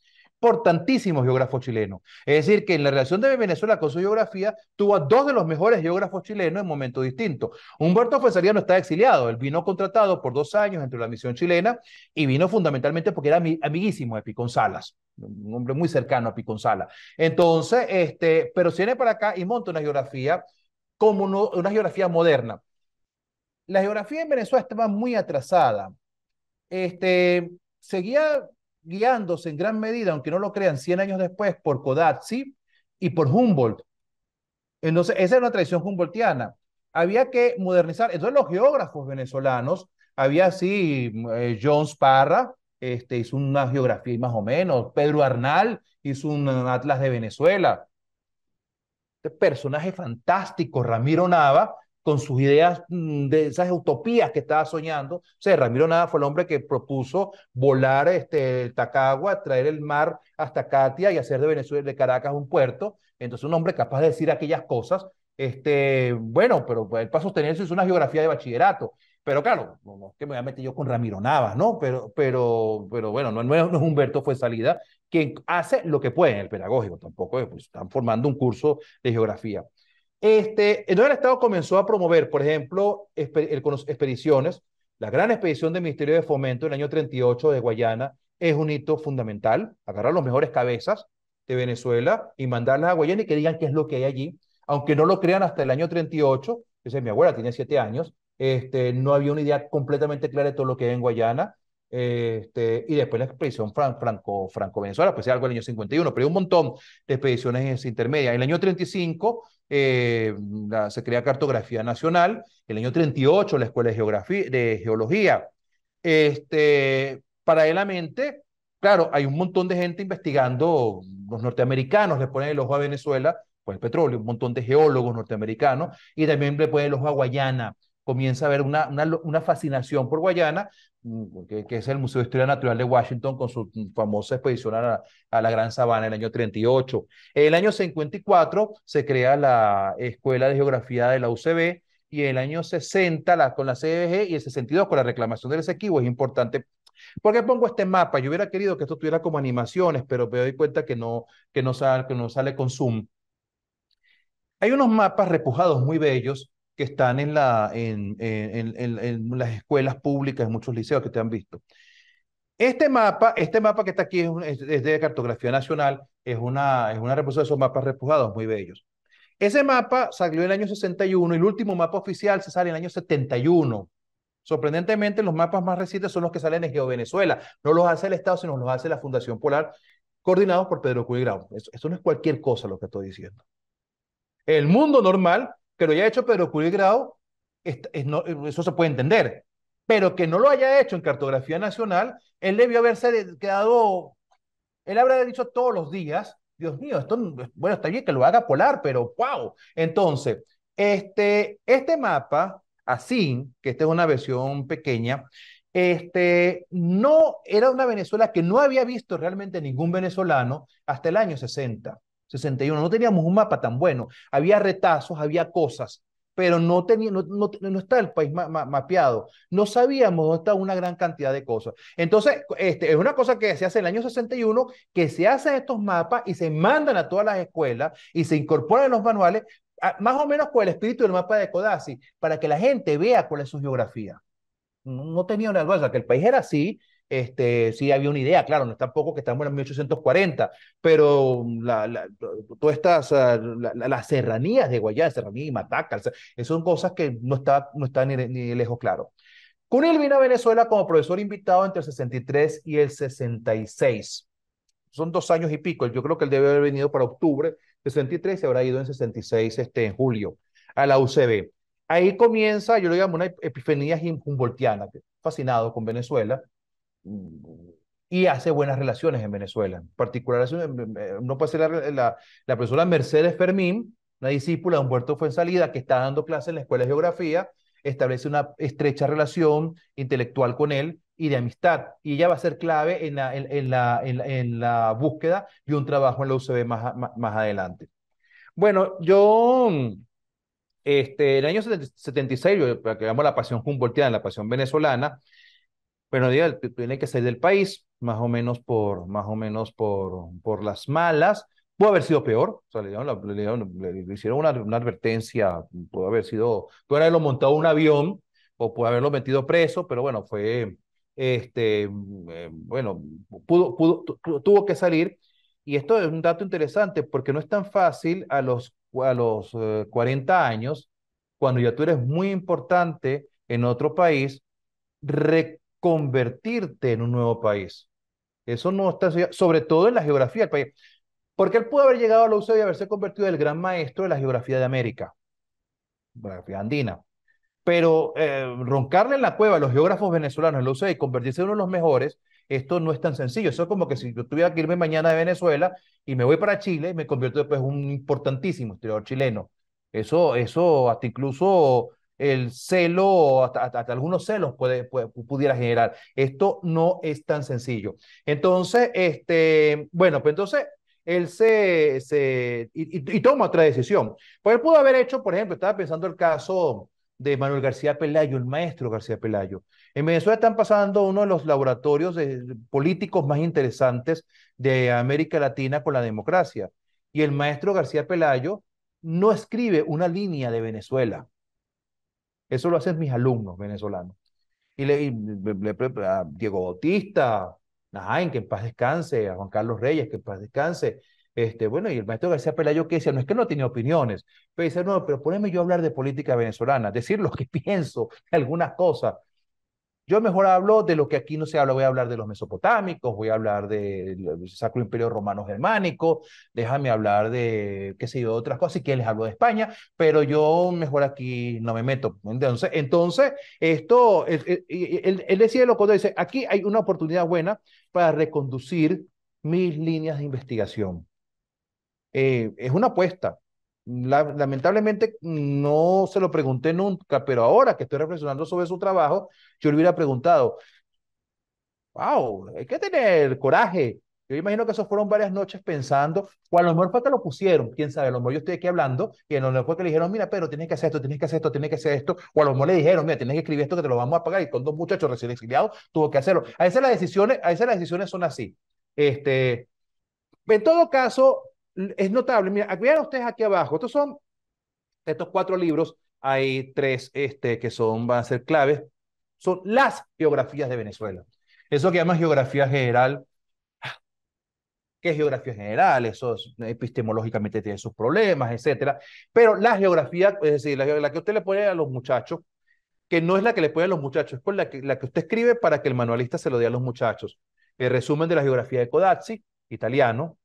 Importantísimo geógrafo chileno. Es decir, que en la relación de Venezuela con su geografía tuvo a dos de los mejores geógrafos chilenos en momentos distintos. Humberto Fuenzalida no está exiliado, él vino contratado por 2 años entre la misión chilena y vino fundamentalmente porque era amiguísimo de Picón Salas, un hombre muy cercano a Picón Salas. Entonces, pero se viene para acá y monta una geografía como una geografía moderna. La geografía en Venezuela estaba muy atrasada. Seguía guiándose en gran medida, aunque no lo crean, 100 años después, por Codazzi y por Humboldt. Entonces, esa era una tradición humboldtiana. Había que modernizar. Entonces, los geógrafos venezolanos, había así, Jones Parra, hizo una geografía más o menos, Pedro Arnal hizo un atlas de Venezuela. Este personaje fantástico, Ramiro Nava, con sus ideas de esas utopías que estaba soñando. O sea, Ramiro Nava fue el hombre que propuso volar Tacagua, traer el mar hasta Catia y hacer de Venezuela, de Caracas, un puerto. Entonces, un hombre capaz de decir aquellas cosas. Bueno, pero él para sostenerse hizo una geografía de bachillerato. Pero claro, no es que me voy a meter yo con Ramiro Navas, ¿no? Pero bueno, no es Humberto Fuenzalida quien hace lo que puede en el pedagógico, tampoco pues, están formando un curso de geografía. Entonces el Estado comenzó a promover, por ejemplo, expediciones. La gran expedición del Ministerio de Fomento en el año 38 de Guayana es un hito fundamental, agarrar los mejores cabezas de Venezuela y mandarlas a Guayana y que digan qué es lo que hay allí. Aunque no lo crean, hasta el año 38, esa mi abuela tiene 7 años, no había una idea completamente clara de todo lo que hay en Guayana. Y después la expedición Franco-Venezuela, pues algo en el año 51, pero hay un montón de expediciones intermedias. En el año 35 se crea Cartografía Nacional, en el año 38 la Escuela de Geología. Paralelamente, claro, hay un montón de gente investigando, los norteamericanos le ponen el ojo a Venezuela por el petróleo, un montón de geólogos norteamericanos, y también le ponen el ojo a Guayana. Comienza a haber una fascinación por Guayana, que es el Museo de Historia Natural de Washington con su famosa expedición a la Gran Sabana en el año 38. En el año 54 se crea la Escuela de Geografía de la UCB y en el año 60 con la CBG y el 62 con la reclamación del Esequibo. Es importante. ¿Por qué pongo este mapa? Yo hubiera querido que esto tuviera como animaciones, pero me doy cuenta que no sale con Zoom. Hay unos mapas repujados muy bellos que están en las escuelas públicas, en muchos liceos que te han visto. Este mapa que está aquí es de Cartografía Nacional, es una reposición de esos mapas repujados muy bellos. Ese mapa salió en el año 61 y el último mapa oficial se sale en el año 71. Sorprendentemente, los mapas más recientes son los que salen en GeoVenezuela. No los hace el Estado, sino los hace la Fundación Polar, coordinados por Pedro Curí Grau. Eso no es cualquier cosa lo que estoy diciendo. El mundo normal, que lo haya hecho Pedro Curí Grau, eso se puede entender. Pero que no lo haya hecho en Cartografía Nacional, él debió haberse quedado, él habrá dicho todos los días, Dios mío, esto, bueno, está bien que lo haga Polar, pero wow. Entonces, este mapa, así, que esta es una versión pequeña, no era una Venezuela que no había visto realmente ningún venezolano hasta el año 60, 61. No teníamos un mapa tan bueno. Había retazos, había cosas, pero no está el país mapeado. No sabíamos dónde estaba una gran cantidad de cosas. Entonces, es una cosa que se hace en el año 61, que se hacen estos mapas y se mandan a todas las escuelas y se incorporan en los manuales, más o menos con el espíritu del mapa de Codazzi, para que la gente vea cuál es su geografía. No tenía una cosa, que el país era así, sí había una idea, claro, no es tampoco que estamos en 1840, pero todas estas, las serranías de Guayana, Serranía y Mataca, esas son cosas que no están ni lejos claro. Cunil vino a Venezuela como profesor invitado entre el 63 y el 66. Son 2 años y pico, yo creo que él debe haber venido para octubre 63 y se habrá ido en 66, en julio, a la UCB. Ahí comienza, yo lo llamo una epifanía humboldtiana, fascinado con Venezuela, y hace buenas relaciones en Venezuela. En particular, no puede ser la profesora Mercedes Fermín, una discípula de Humberto Fuenzalida, que está dando clases en la Escuela de Geografía, establece una estrecha relación intelectual con él y de amistad. Y ella va a ser clave en la búsqueda de un trabajo en la UCB más adelante. Bueno, en el año 76, para que veamos la pasión humboldtiana, la pasión venezolana, bueno, diga, tiene que salir del país, más o menos por las malas. Pudo haber sido peor, o sea, le hicieron una advertencia, pudo haberlo montado un avión o pudo haberlo metido preso, pero bueno, bueno, tuvo que salir. Y esto es un dato interesante porque no es tan fácil a los 40 años, cuando ya tú eres muy importante en otro país, reconvertirte en un nuevo país. Eso no está, sobre todo en la geografía del país. Porque él pudo haber llegado a la UCB y haberse convertido en el gran maestro de la geografía de América, la geografía andina. Pero roncarle en la cueva a los geógrafos venezolanos en la UCB y convertirse en uno de los mejores, esto no es tan sencillo. Eso es como que si yo tuviera que irme mañana de Venezuela y me voy para Chile, me convierto después en un importantísimo historiador chileno. Eso hasta incluso el celo, hasta algunos celos pudiera generar. Esto no es tan sencillo. Entonces, bueno, pues entonces él y toma otra decisión. Pues él pudo haber hecho, por ejemplo, estaba pensando el caso de Manuel García Pelayo, el maestro García Pelayo. En Venezuela están pasando uno de los laboratorios políticos más interesantes de América Latina con la democracia. Y el maestro García Pelayo no escribe una línea de Venezuela. Eso lo hacen mis alumnos venezolanos. A Diego Bautista, Najain, que en paz descanse, a Juan Carlos Reyes, que en paz descanse. Bueno, y el maestro García Pelayo que decía, no es que no tenía opiniones, pero dice, no, pero poneme yo a hablar de política venezolana, decir lo que pienso, algunas cosas. Yo mejor hablo de lo que aquí no se habla, voy a hablar de los mesopotámicos, voy a hablar del Sacro Imperio Romano Germánico, déjame hablar de, qué sé yo, de otras cosas, y que les hablo de España, pero yo mejor aquí no me meto. Entonces él decía lo que dice, aquí hay una oportunidad buena para reconducir mis líneas de investigación. Es una apuesta. Lamentablemente no se lo pregunté nunca, pero ahora que estoy reflexionando sobre su trabajo, yo le hubiera preguntado, wow, hay que tener coraje. Yo imagino que eso fueron varias noches pensando, o a lo mejor fue que lo pusieron, quién sabe, a lo mejor yo estoy aquí hablando y a lo mejor fue que le dijeron, mira, pero tienes que hacer esto, tienes que hacer esto, tienes que hacer esto, o a lo mejor le dijeron, mira, tienes que escribir esto que te lo vamos a pagar y con dos muchachos recién exiliados tuvo que hacerlo. A veces las decisiones son así. En todo caso, es notable. Mira, vean ustedes aquí abajo. Estos 4 libros. Hay 3 que van a ser claves. Son las geografías de Venezuela. Eso que llaman geografía general. ¿Qué es geografía general? Eso epistemológicamente tiene sus problemas, etcétera. Pero la geografía, es decir, la que usted le pone a los muchachos, que no es la que le pone a los muchachos, es la que usted escribe para que el manualista se lo dé a los muchachos. El resumen de la geografía de Codazzi, italiano.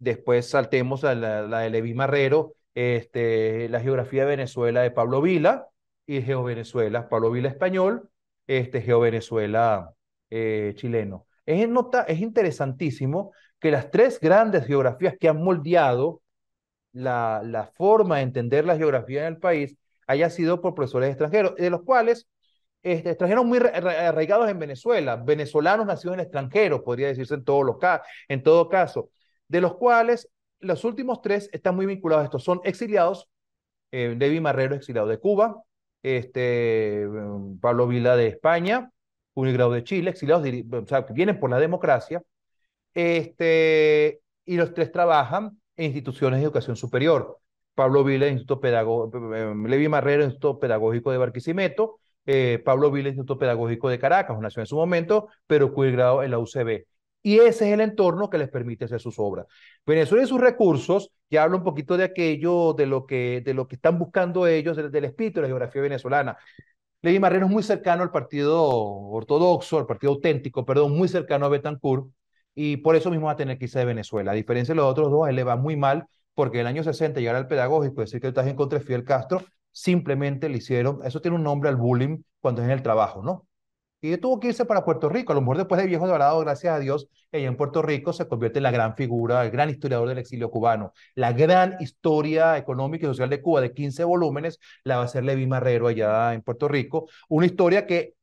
Después saltemos a la de Levi Marrero, la geografía de Venezuela de Pablo Vila y GeoVenezuela, Pablo Vila español, GeoVenezuela chileno. Es interesantísimo que las 3 grandes geografías que han moldeado la forma de entender la geografía en el país haya sido por profesores extranjeros, de los cuales extranjeros muy arraigados en Venezuela, venezolanos nacidos en el extranjero, podría decirse en todo caso, de los cuales los últimos 3 están muy vinculados a esto. Son exiliados, Levi Marrero, exiliado de Cuba, Pablo Vila de España, Julio Grau de Chile, exiliados, o sea, que vienen por la democracia, y los 3 trabajan en instituciones de educación superior. Pablo Vila, Levi Marrero, Instituto Pedagógico de Barquisimeto, Pablo Vila, Instituto Pedagógico de Caracas, nació en su momento, pero fue grado en la UCB. Y ese es el entorno que les permite hacer sus obras. Venezuela y sus recursos, ya hablo un poquito de aquello, de lo que están buscando ellos, del espíritu de la geografía venezolana. Levi Marrero es muy cercano al partido ortodoxo, al partido auténtico, perdón, muy cercano a Betancourt, y por eso mismo va a tener que irse de Venezuela. A diferencia de los otros 2, a él le va muy mal, porque en el año 60 llegar al pedagógico, decir que estás en contra de Fidel Castro, simplemente le hicieron, eso tiene un nombre al bullying cuando es en el trabajo, ¿no? y tuvo que irse para Puerto Rico. A lo mejor después de Viejo Dorado, gracias a Dios, ella en Puerto Rico se convierte en la gran figura, el gran historiador del exilio cubano. La gran historia económica y social de Cuba de 15 volúmenes la va a hacer Levi Marrero allá en Puerto Rico. Una historia que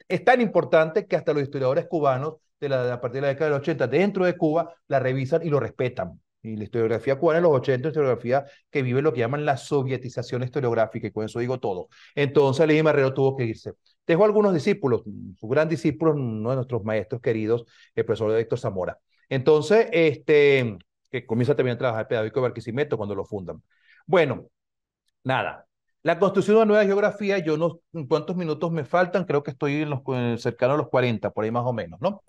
es tan importante que hasta los historiadores cubanos a partir de la década del 80 dentro de Cuba la revisan y lo respetan. Y la historiografía cubana en los 80 es una historiografía que vive lo que llaman la sovietización historiográfica, y con eso digo todo. Entonces Levi Marrero tuvo que irse. Dejó algunos discípulos, su gran discípulo, uno de nuestros maestros queridos, el profesor Héctor Zamora. Entonces, que comienza también a trabajar el pedagógico de Barquisimeto cuando lo fundan. Bueno, nada. La construcción de una nueva geografía, yo no, ¿cuántos minutos me faltan? Creo que estoy cercano a los 40, por ahí más o menos, ¿no?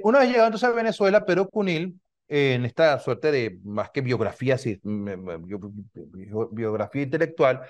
Una vez llegado entonces a Venezuela, Pedro Cunil, en esta suerte de, más que biografía, sí, biografía intelectual,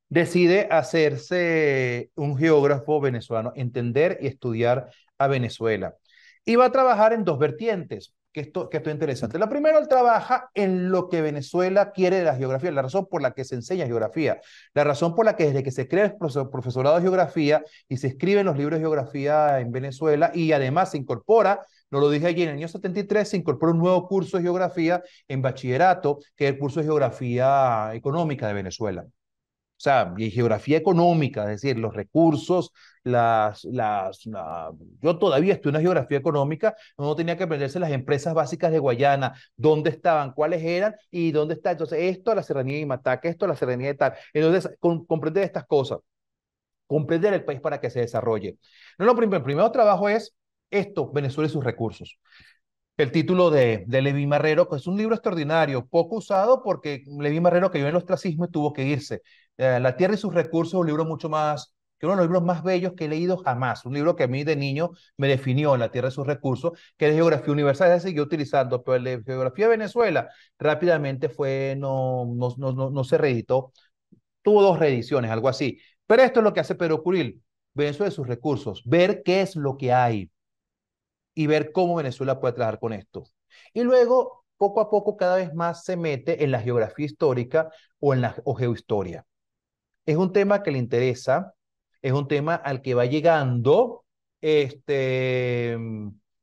decide hacerse un geógrafo venezolano, entender y estudiar a Venezuela. Y va a trabajar en dos vertientes, que esto es interesante. La primera, él trabaja en lo que Venezuela quiere de la geografía, la razón por la que se enseña geografía, la razón por la que desde que se crea el profesorado de geografía y se escriben los libros de geografía en Venezuela, y además se incorpora, no lo dije allí, en el año 73 se incorpora un nuevo curso de geografía en bachillerato, que es el curso de geografía económica de Venezuela. O sea, y geografía económica, es decir, los recursos, yo todavía estudié una geografía económica, uno tenía que aprenderse las empresas básicas de Guayana, dónde estaban, cuáles eran y dónde está. Entonces, esto a la serranía de Imataca, esto a la serranía de tal. Entonces, comprender estas cosas, comprender el país para que se desarrolle. No, el primer trabajo es esto, Venezuela y sus recursos. El título de Levi Marrero, que es un libro extraordinario, poco usado porque Levi Marrero cayó en el ostracismo y tuvo que irse. La Tierra y sus recursos es un libro mucho más, que uno de los libros más bellos que he leído jamás. Un libro que a mí de niño me definió, La Tierra y sus recursos, que es geografía universal, ya se siguió utilizando, pero el de geografía de Venezuela rápidamente no se reeditó. Tuvo dos reediciones, algo así. Pero esto es lo que hace Pedro Curil, Venezuela y sus recursos, ver qué es lo que hay y ver cómo Venezuela puede trabajar con esto. Y luego, poco a poco, cada vez más se mete en la geografía histórica o geohistoria. Es un tema que le interesa, es un tema al que va llegando, este,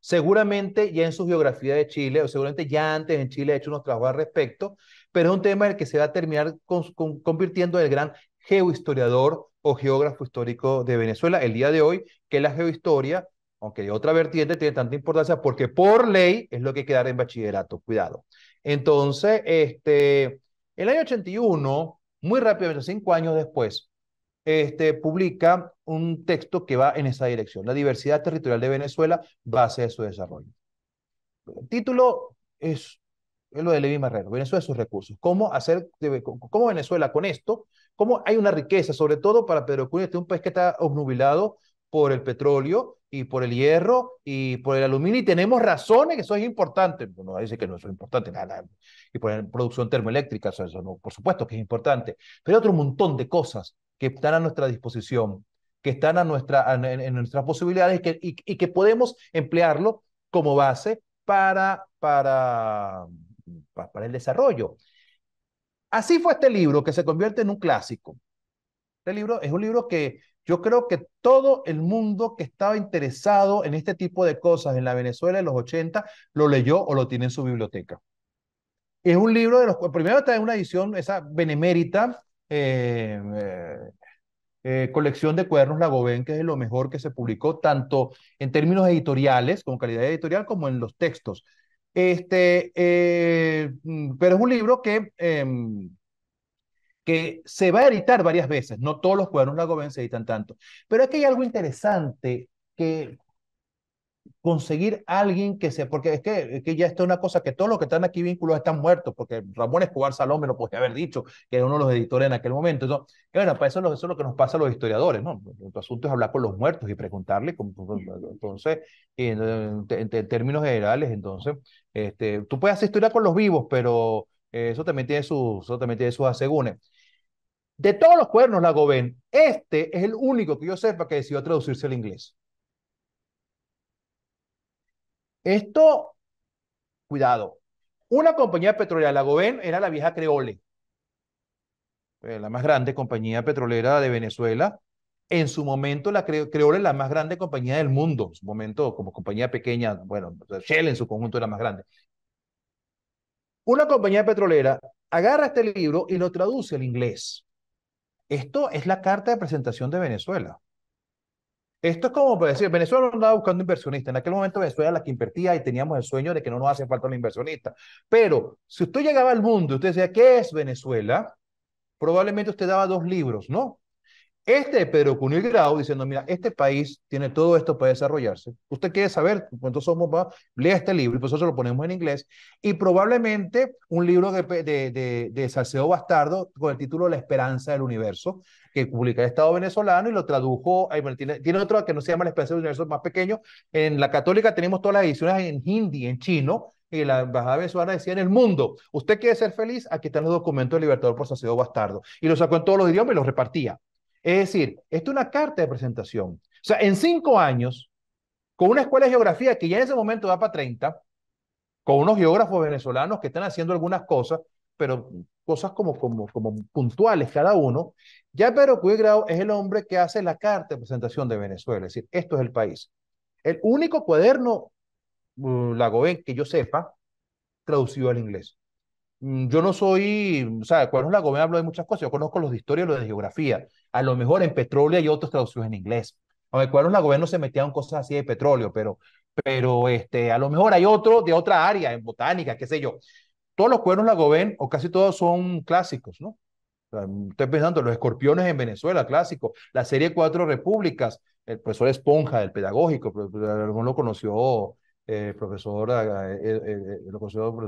seguramente ya en su geografía de Chile, o seguramente ya antes en Chile ha hecho unos trabajos al respecto, pero es un tema en el que se va a terminar convirtiendo en el gran geohistoriador o geógrafo histórico de Venezuela el día de hoy, que la geohistoria, aunque de otra vertiente, tiene tanta importancia porque por ley es lo que hay que dar en bachillerato, cuidado. Entonces, el año 81, muy rápidamente, 5 años después, publica un texto que va en esa dirección, la diversidad territorial de Venezuela, base de su desarrollo. El título es lo de Levi Marrero, Venezuela y sus recursos. ¿Cómo Venezuela con esto? ¿Cómo hay una riqueza, sobre todo para Pedro Cunha, un país que está obnubilado por el petróleo y por el hierro y por el aluminio, y tenemos razones que eso es importante? No dice que no es importante, nada. Y por la producción termoeléctrica, eso no, por supuesto que es importante. Pero hay otro montón de cosas que están a nuestra disposición, que están en nuestras posibilidades y que podemos emplearlo como base para el desarrollo. Así fue este libro, que se convierte en un clásico. Este libro es un libro que yo creo que todo el mundo que estaba interesado en este tipo de cosas en la Venezuela de los 80 lo leyó o lo tiene en su biblioteca. Es un libro de los primero está en una edición, esa benemérita, colección de cuadernos Lagobén, que es lo mejor que se publicó, tanto en términos editoriales, como calidad editorial, como en los textos. Pero es un libro que se va a editar varias veces, no todos los cuadernos Lagobén se editan tanto. Pero aquí hay algo interesante que conseguir a alguien que sea, porque es que ya está una cosa que todos los que están aquí vinculados están muertos, porque Ramón Escobar Salón me lo podía haber dicho, que era uno de los editores en aquel momento. Entonces, bueno, para eso es lo que nos pasa a los historiadores, ¿no? El asunto es hablar con los muertos y preguntarles, entonces, en términos generales, entonces, tú puedes hacer historia con los vivos, pero eso también tiene sus asegúnes. De todos los cuadernos Lagobén, este es el único que yo sepa que decidió traducirse al inglés. Esto, cuidado. Una compañía petrolera, Lagobén, era la vieja Creole, la más grande compañía petrolera de Venezuela. En su momento creó la más grande compañía del mundo, en su momento como compañía pequeña, bueno, Shell en su conjunto era más grande. Una compañía petrolera agarra este libro y lo traduce al inglés. Esto es la carta de presentación de Venezuela. Esto es como para decir, Venezuela no andaba buscando inversionistas. En aquel momento Venezuela era la que invertía y teníamos el sueño de que no nos hace falta un inversionista. Pero si usted llegaba al mundo y usted decía, ¿qué es Venezuela? Probablemente usted daba dos libros, ¿no? Este de Pedro Cunil Grau diciendo, mira, este país tiene todo esto para desarrollarse. Usted quiere saber cuántos somos, va, lea este libro y por eso lo ponemos en inglés. Y probablemente un libro de Salcedo Bastardo con el título La Esperanza del Universo, que publica el Estado venezolano y lo tradujo, bueno, tiene otro que no se llama La Esperanza del Universo, más pequeño. En la Católica tenemos todas las ediciones en hindi, en chino, y la embajada venezolana decía en el mundo, usted quiere ser feliz, aquí están los documentos del Libertador por Salcedo Bastardo. Y lo sacó en todos los idiomas y los repartía. Es decir, esto es una carta de presentación. O sea, en 5 años, con una escuela de geografía que ya en ese momento va para 30, con unos geógrafos venezolanos que están haciendo algunas cosas, pero cosas como puntuales cada uno, ya Pedro Cuigrao es el hombre que hace la carta de presentación de Venezuela. Es decir, esto es el país. El único cuaderno Lagobén que yo sepa traducido al inglés. Yo no soy, o sea, cuando la gobierno hablo de muchas cosas, yo conozco los de historia y los de geografía. A lo mejor en petróleo hay otras traducciones en inglés. Aunque cuando la gobierno se metían cosas así de petróleo, pero a lo mejor hay otro de otra área, en botánica, qué sé yo. Todos los cuernos la gobierno, o casi todos son clásicos, ¿no? O sea, estoy pensando, los escorpiones en Venezuela, clásico. La serie Cuatro Repúblicas, el profesor Esponja, del pedagógico, alguno lo conoció, lo conoció el profesor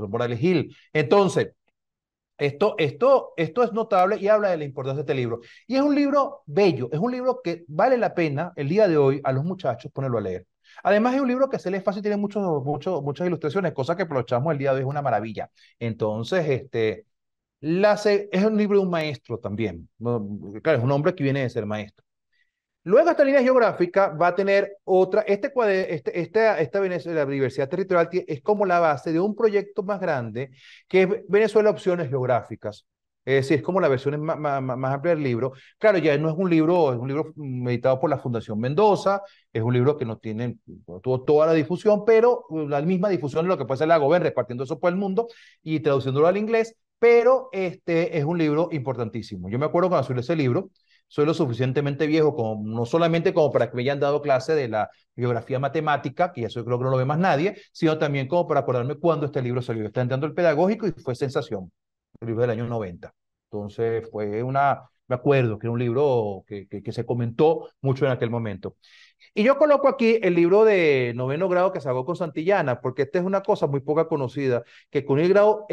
Morales Gil. Entonces, esto es notable y habla de la importancia de este libro. Y es un libro bello, es un libro que vale la pena el día de hoy a los muchachos ponerlo a leer. Además, es un libro que se lee fácil, tiene muchas ilustraciones, cosa que aprovechamos el día de hoy, es una maravilla. Entonces, es un libro de un maestro también, ¿no? Claro, es un hombre que viene de ser maestro. Luego esta línea geográfica va a tener otra, la Diversidad Territorial es como la base de un proyecto más grande que es Venezuela Opciones Geográficas. Es decir, es como la versión más amplia del libro. Claro, ya no es un libro, es un libro editado por la Fundación Mendoza, es un libro que no tuvo toda la difusión, pero la misma difusión de lo que puede ser la Gober, repartiendo eso por el mundo y traduciéndolo al inglés, pero este es un libro importantísimo. Yo me acuerdo cuando salió ese libro, soy lo suficientemente viejo, como, no solamente como para que me hayan dado clase de la geografía matemática, que eso creo que no lo ve más nadie, sino también como para acordarme cuándo este libro salió. Está entrando el pedagógico y fue sensación, el libro del año 90. Entonces me acuerdo que era un libro que se comentó mucho en aquel momento. Y yo coloco aquí el libro de noveno grado que sacó con Santillana, porque esta es una cosa muy poca conocida, que con el grado,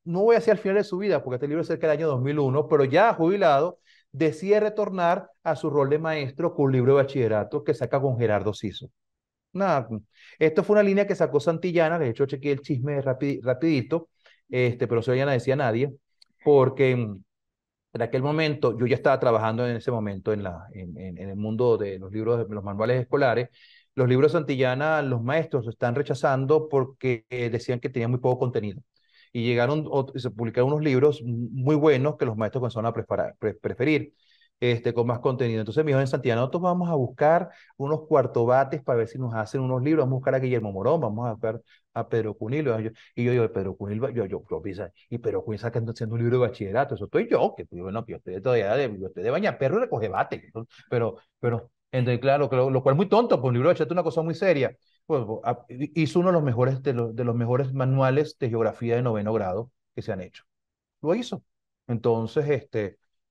no voy a decir al final de su vida, porque este libro es cerca del año 2001, pero ya jubilado, decide retornar a su rol de maestro con un libro de bachillerato que saca con Gerardo Siso. Nada, esto fue una línea que sacó Santillana, de hecho chequeé el chisme rapidito, pero eso ya no decía nadie, porque en aquel momento yo ya estaba trabajando en ese momento en el mundo de los libros, de los manuales escolares. Los libros de Santillana, los maestros están rechazando porque decían que tenían muy poco contenido y se publicaron unos libros muy buenos que los maestros comenzaron a preferir, con más contenido. Entonces me dijo en Santiago, nosotros vamos a buscar unos cuartobates para ver si nos hacen unos libros, vamos a buscar a Guillermo Morón, vamos a buscar a Pedro Cunil, y yo digo, Pedro Cunil, yo pienso, y Pedro Cunil sacando haciendo un libro de bachillerato, eso estoy yo, que bueno, que usted todavía, yo estoy de bañaperro y recoge bate, entonces claro, lo cual es muy tonto, pues un libro de bachillerato es una cosa muy seria. Pues, hizo uno de los mejores, de los mejores manuales de geografía de noveno grado que se han hecho. Lo hizo. Entonces,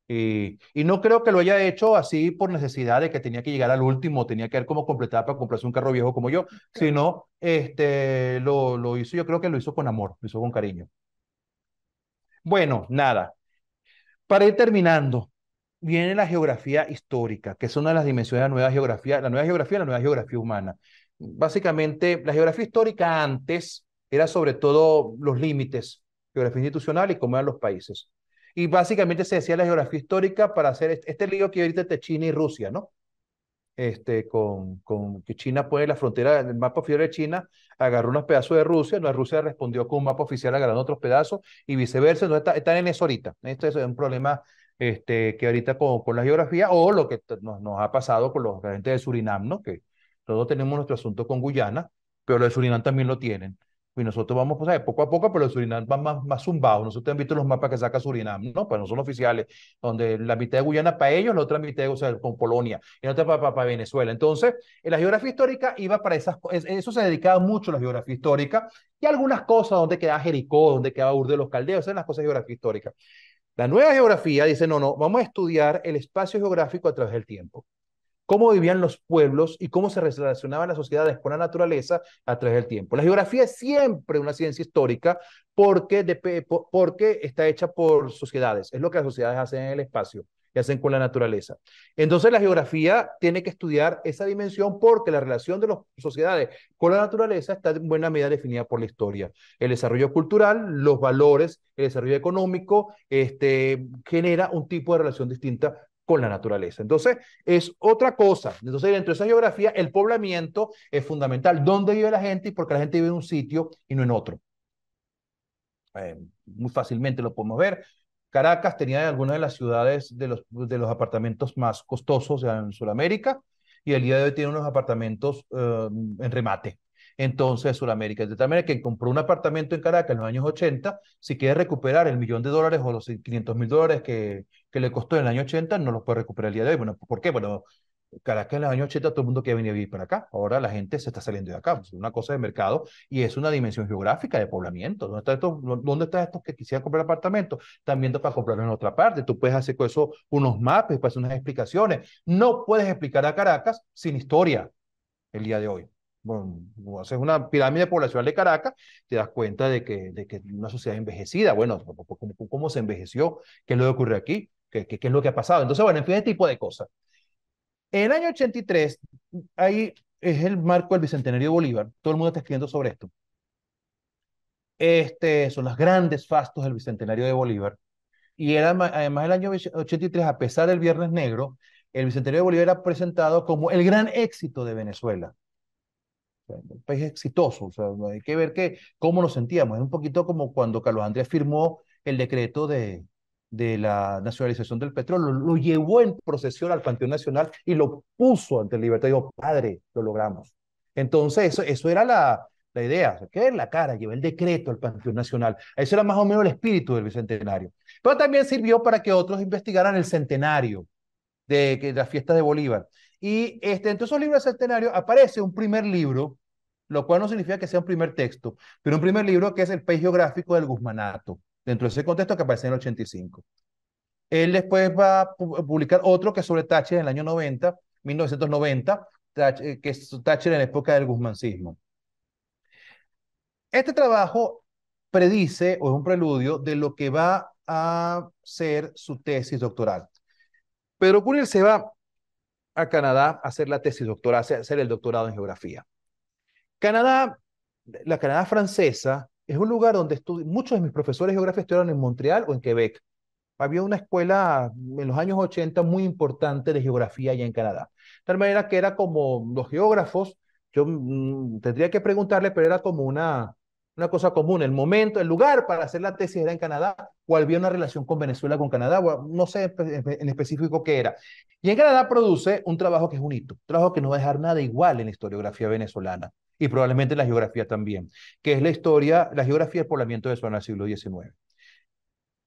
y no creo que lo haya hecho así por necesidad de que tenía que llegar al último, tenía que ver cómo completar para comprarse un carro viejo como yo, sino, lo hizo, yo creo que lo hizo con amor, lo hizo con cariño. Bueno, nada. Para ir terminando, viene la geografía histórica, que es una de las dimensiones de la nueva geografía humana. Básicamente, la geografía histórica antes era sobre todo los límites, geografía institucional y cómo eran los países. Y básicamente se decía la geografía histórica para hacer este lío que ahorita de China y Rusia, ¿no? Con que China pone la frontera, el mapa oficial de China, agarró unos pedazos de Rusia, no, Rusia respondió con un mapa oficial agarrando otros pedazos y viceversa, no están en eso ahorita. Esto es un problema que ahorita con la geografía, o lo que nos ha pasado con la gente de Surinam, ¿no? Que todos tenemos nuestro asunto con Guyana, pero los de Surinam también lo tienen. Y nosotros vamos, pues, poco a poco, pero los Surinam van más zumbados. Nosotros han visto los mapas que saca Surinam, ¿no? Pues no son oficiales, donde la mitad de Guyana para ellos, la otra mitad, o sea, con Polonia, y la otra para Venezuela. Entonces, en la geografía histórica iba para eso se dedicaba mucho a la geografía histórica, y algunas cosas, donde quedaba Jericó, donde quedaba Ur de los Caldeos, esas son las cosas de geografía histórica. La nueva geografía dice, no, vamos a estudiar el espacio geográfico a través del tiempo. Cómo vivían los pueblos y cómo se relacionaban las sociedades con la naturaleza a través del tiempo. La geografía es siempre una ciencia histórica porque está hecha por sociedades. Es lo que las sociedades hacen en el espacio y hacen con la naturaleza. Entonces la geografía tiene que estudiar esa dimensión porque la relación de las sociedades con la naturaleza está en buena medida definida por la historia. El desarrollo cultural, los valores, el desarrollo económico, genera un tipo de relación distinta con la naturaleza. Entonces, es otra cosa. Entonces, dentro de esa geografía, el poblamiento es fundamental. ¿Dónde vive la gente? Y porque la gente vive en un sitio y no en otro. Muy fácilmente lo podemos ver. Caracas tenía algunas de las ciudades de los apartamentos más costosos en Sudamérica, y el día de hoy tiene unos apartamentos en remate. Entonces, Sudamérica, de tal manera que compró un apartamento en Caracas en los años 80, si quiere recuperar el $1.000.000 o los $500.000 que le costó en el año 80, no los puede recuperar el día de hoy. Bueno, ¿por qué? Bueno, Caracas en los años 80 todo el mundo quería venir a vivir para acá. Ahora la gente se está saliendo de acá. Es una cosa de mercado y es una dimensión geográfica de poblamiento. ¿Dónde están estos que quisieran comprar apartamentos? También para comprarlo en otra parte. Tú puedes hacer con eso unos mapas, puedes hacer unas explicaciones. No puedes explicar a Caracas sin historia el día de hoy. Bueno, haces una pirámide poblacional de Caracas, te das cuenta de que una sociedad envejecida, bueno, ¿cómo se envejeció? ¿Qué es lo que ocurrió aquí? ¿Qué es lo que ha pasado? Entonces, bueno, en fin, este tipo de cosas. En el año 83, ahí es el marco del Bicentenario de Bolívar. Todo el mundo está escribiendo sobre esto. Son los grandes fastos del Bicentenario de Bolívar. Y era, además, el año 83, a pesar del Viernes Negro, el Bicentenario de Bolívar era presentado como el gran éxito de Venezuela. O sea, un país exitoso. O sea, hay que ver cómo nos sentíamos. Es un poquito como cuando Carlos Andrés firmó el decreto de la nacionalización del petróleo. Lo llevó en procesión al Panteón Nacional y lo puso ante el Libertad. Y dijo, padre, lo logramos. Entonces, eso era la idea. O sea, que en la cara, llevó el decreto al Panteón Nacional. Eso era más o menos el espíritu del Bicentenario. Pero también sirvió para que otros investigaran el centenario de las fiestas de Bolívar. Y entre esos libros del centenario aparece un primer libro, lo cual no significa que sea un primer texto, pero un primer libro que es El País Geográfico del Guzmanato, dentro de ese contexto que aparece en el 85. Él después va a publicar otro que es sobre Thatcher en el año 90, 1990, que es Thatcher en la época del guzmancismo. Este trabajo predice, o es un preludio, de lo que va a ser su tesis doctoral. Pedro Curiel se va a Canadá a hacer la tesis doctoral, a hacer el doctorado en geografía. Canadá, la Canadá francesa, es un lugar donde muchos de mis profesores de geografía estudiaron en Montreal o en Quebec. Había una escuela en los años 80 muy importante de geografía allá en Canadá. De tal manera que era como los geógrafos, yo tendría que preguntarle, pero era como una cosa común. El lugar para hacer la tesis era en Canadá, o había una relación con Venezuela, con Canadá, o no sé en específico qué era. Y en Canadá produce un trabajo que es un hito, un trabajo que no va a dejar nada igual en la historiografía venezolana, y probablemente en la geografía también, que es la geografía del poblamiento venezolano del siglo XIX.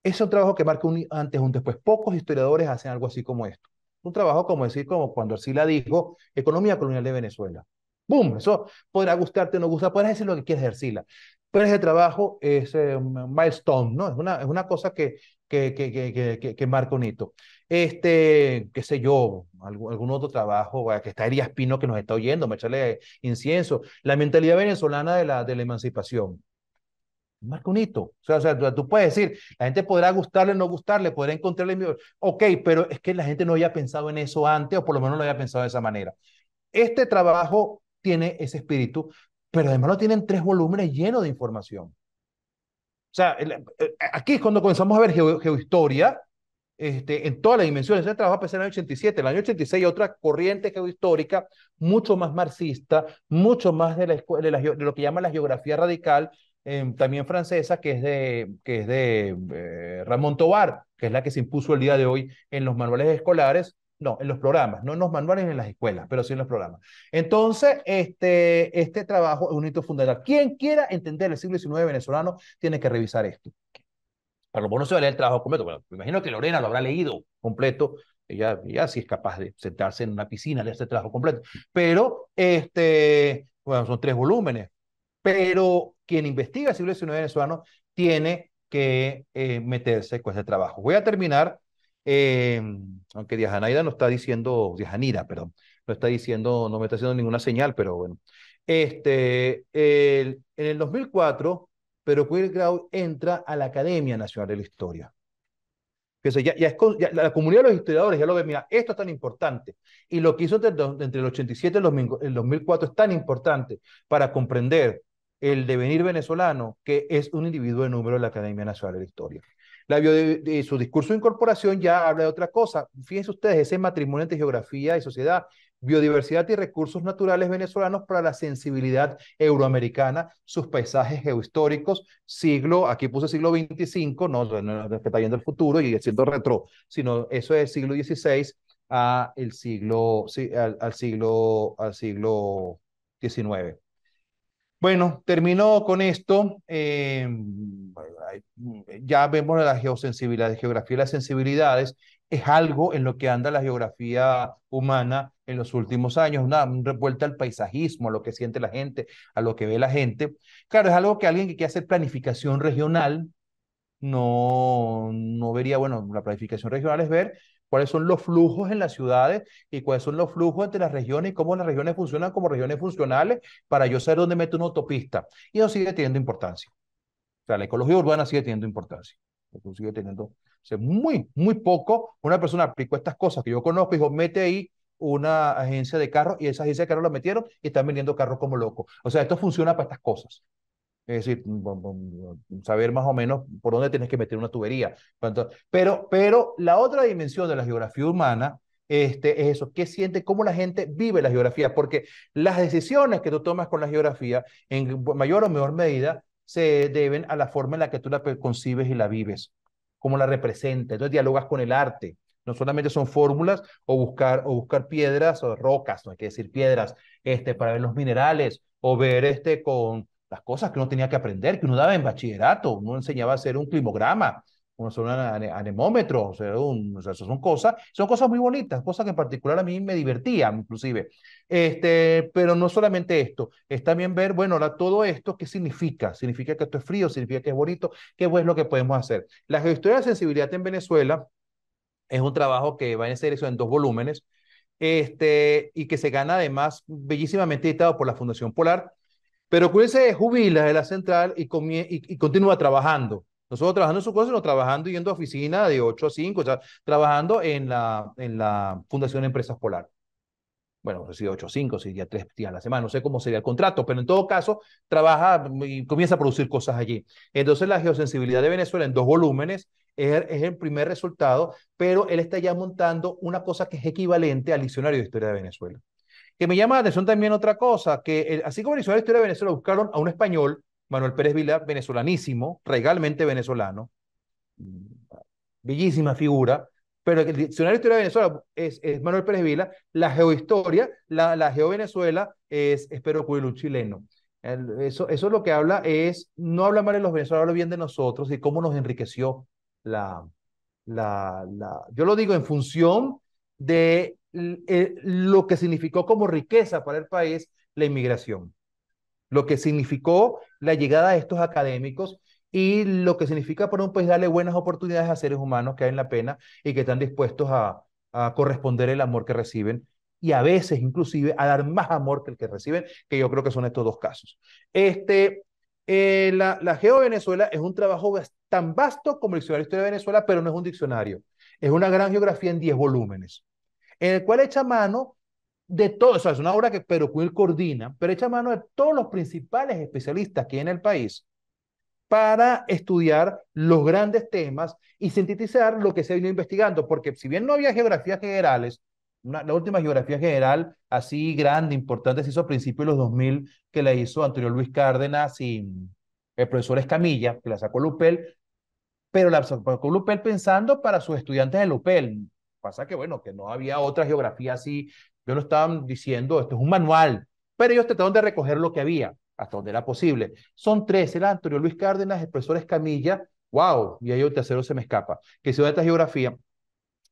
Es un trabajo que marca un antes y un después. Pocos historiadores hacen algo así como esto. Un trabajo como cuando Arcila dijo, Economía colonial de Venezuela. ¡Bum! Eso podrá gustarte o no gustar, podrás decir lo que quieras de Arcila. Pero ese trabajo es un milestone, ¿no? Es una cosa que marca un hito. Qué sé yo, algún otro trabajo, que está Elías Pino que nos está oyendo, me echarle incienso. La mentalidad venezolana de la emancipación. Marca un hito. O sea, tú puedes decir, la gente podrá gustarle o no gustarle, podrá encontrarle. Ok, pero es que la gente no había pensado en eso antes, o por lo menos no había pensado de esa manera. Este trabajo tiene ese espíritu, pero además lo tienen 3 volúmenes llenos de información. O sea, aquí es cuando comenzamos a ver geohistoria, en todas las dimensiones. Ese trabajo empezó en el año 87. En el año 86 otra corriente geohistórica, mucho más marxista, mucho más de lo que llama la geografía radical, también francesa, que es de Ramón Tobar, que es la que se impuso el día de hoy en los manuales escolares, no, en los programas, no en los manuales ni en las escuelas, pero sí en los programas. Entonces, este trabajo es un hito fundamental. Quien quiera entender el siglo XIX venezolano tiene que revisar esto. A lo mejor no se va a leer el trabajo completo. Bueno, me imagino que Lorena lo habrá leído completo. Ella sí es capaz de sentarse en una piscina y leer este trabajo completo. Pero, bueno, son 3 volúmenes. Pero quien investiga el siglo XIX venezolano tiene que meterse con ese trabajo. Voy a terminar, eh, aunque Diajanaida no está diciendo, Diajanira, perdón, no está diciendo, no me está haciendo ninguna señal, pero bueno. En el 2004, Pero Grau entra a la Academia Nacional de la Historia. Fíjense, ya la comunidad de los historiadores ya lo ve, mira, esto es tan importante. Y lo que hizo entre el 87 y el 2004 es tan importante para comprender el devenir venezolano, que es un individuo de número de la Academia Nacional de la Historia. Su discurso de incorporación ya habla de otra cosa. Fíjense ustedes, ese matrimonio entre geografía y sociedad, biodiversidad y recursos naturales venezolanos para la sensibilidad euroamericana, sus paisajes geohistóricos, aquí puse siglo XXV, no es que está yendo el futuro y siendo retro, sino eso es siglo XVI al siglo XIX. Bueno, termino con esto. Ya vemos la geosensibilidad, la geografía de las sensibilidades. Es algo en lo que anda la geografía humana en los últimos años, una vuelta al paisajismo, a lo que siente la gente, a lo que ve la gente. Claro, es algo que alguien que quiere hacer planificación regional no vería. Bueno, la planificación regional es ver cuáles son los flujos en las ciudades y cuáles son los flujos entre las regiones y cómo las regiones funcionan como regiones funcionales para yo saber dónde meto una autopista. Y eso sigue teniendo importancia. O sea, la ecología urbana sigue teniendo importancia. Eso sigue teniendo, o sea, muy poco. Una persona aplicó estas cosas que yo conozco y dijo, mete ahí una agencia de carros, y esa agencia de carros la metieron y están vendiendo carros como locos. O sea, esto funciona para estas cosas. Es decir, saber más o menos por dónde tienes que meter una tubería. Pero la otra dimensión de la geografía humana es eso, qué siente, cómo la gente vive la geografía, porque las decisiones que tú tomas con la geografía, en mayor o menor medida, se deben a la forma en la que tú la concibes y la vives, cómo la representas. Entonces dialogas con el arte. No solamente son fórmulas o buscar piedras o rocas, no hay que decir piedras, para ver los minerales o ver con las cosas que uno tenía que aprender, que uno daba en bachillerato. Uno enseñaba a hacer un climograma, uno hacer un anemómetro, o sea, eso son cosas muy bonitas, cosas que en particular a mí me divertían, inclusive. Pero no solamente esto, es también ver, bueno, ahora todo esto, ¿qué significa? ¿Significa que esto es frío? ¿Significa que es bonito? ¿Qué es lo que podemos hacer? La geohistoria de la sensibilidad en Venezuela es un trabajo que va a ser eso en 2 volúmenes, y que se gana además bellísimamente editado por la Fundación Polar. Pero Quill se jubila de la central y continúa trabajando. Nosotros trabajando en su cosa, no trabajando yendo a oficina de 8 a 5, o sea, trabajando en la Fundación Empresas Polar. Bueno, si de 8 a 5, si ya 3 días a la semana, no sé cómo sería el contrato, pero en todo caso, trabaja y comienza a producir cosas allí. Entonces, la geosensibilidad de Venezuela en 2 volúmenes es el primer resultado, pero él está ya montando una cosa que es equivalente al diccionario de historia de Venezuela. Que me llama la atención también otra cosa, que así como en la historia de Venezuela buscaron a un español, Manuel Pérez Vila, venezolanísimo, regalmente venezolano, bellísima figura, pero el diccionario de historia de Venezuela es Manuel Pérez Vila, la geohistoria, la geo-Venezuela es Pedro Coelho, un chileno. Eso lo que habla no habla mal de los venezolanos, habla bien de nosotros y cómo nos enriqueció la, yo lo digo en función de lo que significó como riqueza para el país la inmigración, lo que significó la llegada de estos académicos y lo que significa para un país darle buenas oportunidades a seres humanos que valen la pena y que están dispuestos a corresponder el amor que reciben, y a veces inclusive a dar más amor que el que reciben, que yo creo que son estos 2 casos. La Geo Venezuela es un trabajo tan vasto como el Diccionario de Historia de Venezuela, pero no es un diccionario. Es una gran geografía en 10 volúmenes, en el cual echa mano de todo. O sea, es una obra que Quill coordina, pero echa mano de todos los principales especialistas que hay en el país para estudiar los grandes temas y sintetizar lo que se ha venido investigando, porque si bien no había geografías generales, la última geografía general así grande, importante, se hizo a principios de los 2000, que la hizo Antonio Luis Cárdenas y el profesor Escamilla, que la sacó Lupel, pero la sacó Lupel pensando para sus estudiantes de Lupel. Pasa que, bueno, que no había otra geografía así. Yo no estaban diciendo, esto es un manual, pero ellos trataron de recoger lo que había, hasta donde era posible. Son tres, el Antonio Luis Cárdenas, el profesor Escamilla, wow, y ahí el tercero se me escapa, que hizo esta geografía.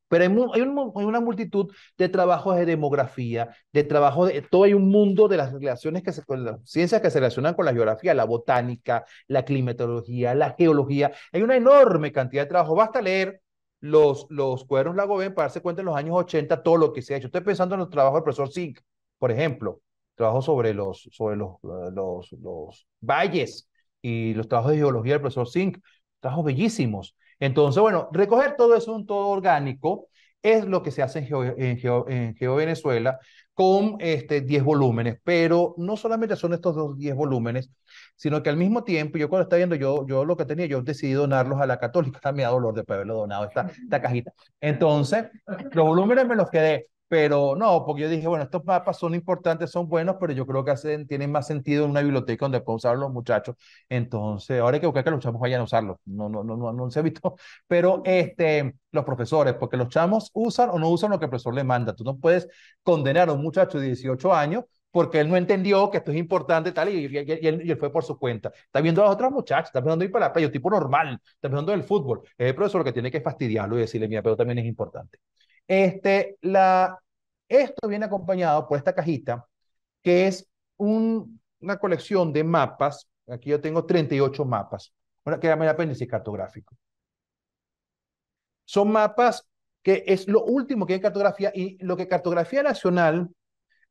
Pero hay una multitud de trabajos de demografía, de trabajos de todo, hay un mundo de las relaciones con las ciencias que se relacionan con la geografía, la botánica, la climatología, la geología. Hay una enorme cantidad de trabajo. Basta leer los cuadernos Lagobén para darse cuenta en los años 80 todo lo que se ha hecho. Estoy pensando en los trabajos del profesor Zink, por ejemplo, trabajos sobre los valles y los trabajos de geología del profesor Zink, trabajos bellísimos. Entonces, bueno, recoger todo eso en un todo orgánico es lo que se hace en Geo Venezuela con 10 volúmenes, pero no solamente son estos 10 volúmenes, sino que al mismo tiempo, yo cuando estaba viendo, yo lo que tenía, yo decidí donarlos a la Católica, me da dolor de haberlo donado esta cajita. Entonces, los volúmenes me los quedé, pero no, porque yo dije, bueno, estos mapas son importantes, son buenos, pero yo creo que tienen más sentido en una biblioteca donde pueden usar los muchachos. Entonces, ahora hay que buscar que los chamos vayan a usarlos. No se ha visto, pero los profesores, porque los chamos usan o no usan lo que el profesor le manda. Tú no puedes condenar a un muchacho de 18 años porque él no entendió que esto es importante tal, y él fue por su cuenta. Está viendo a las otras muchachas, está pensando ir para la playa, tipo normal, está pensando del fútbol. Es el profesor que tiene que fastidiarlo y decirle, mira, pero también es importante. Esto viene acompañado por esta cajita, que es una colección de mapas. Aquí yo tengo 38 mapas, que llama el apéndice cartográfico. Son mapas que es lo último que hay en cartografía, y lo que Cartografía Nacional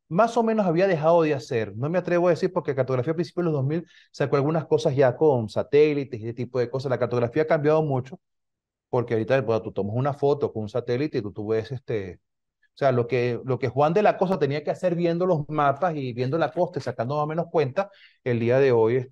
más o menos había dejado de hacer. No me atrevo a decir porque Cartografía a principios de los 2000 sacó algunas cosas ya con satélites y ese tipo de cosas. La cartografía ha cambiado mucho porque ahorita, bueno, tú tomas una foto con un satélite y tú ves o sea, lo que Juan de la Cosa tenía que hacer viendo los mapas y viendo la costa y sacando más o menos cuenta, el día de hoy,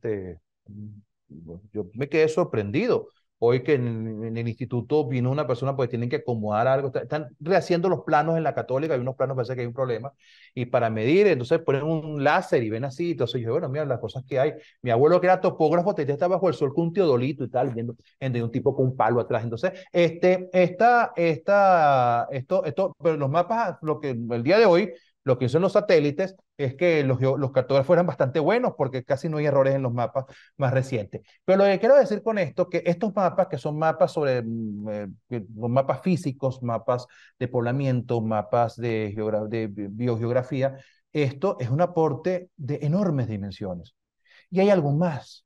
yo me quedé sorprendido. Hoy que en el instituto vino una persona, pues tienen que acomodar algo, están rehaciendo los planos en la Católica, hay unos planos, parece que hay un problema, y para medir, entonces ponen un láser y ven así, entonces yo, bueno, mira las cosas que hay. Mi abuelo que era topógrafo, tenía estaba bajo el sol con un teodolito y tal, viendo de un tipo con un palo atrás. Entonces, pero los mapas, lo que el día de hoy, lo que hicieron los satélites es que los cartógrafos eran bastante buenos porque casi no hay errores en los mapas más recientes. Pero lo que quiero decir con esto, que estos mapas, que son mapas los mapas físicos, mapas de poblamiento, mapas de biogeografía, esto es un aporte de enormes dimensiones. Y hay algo más.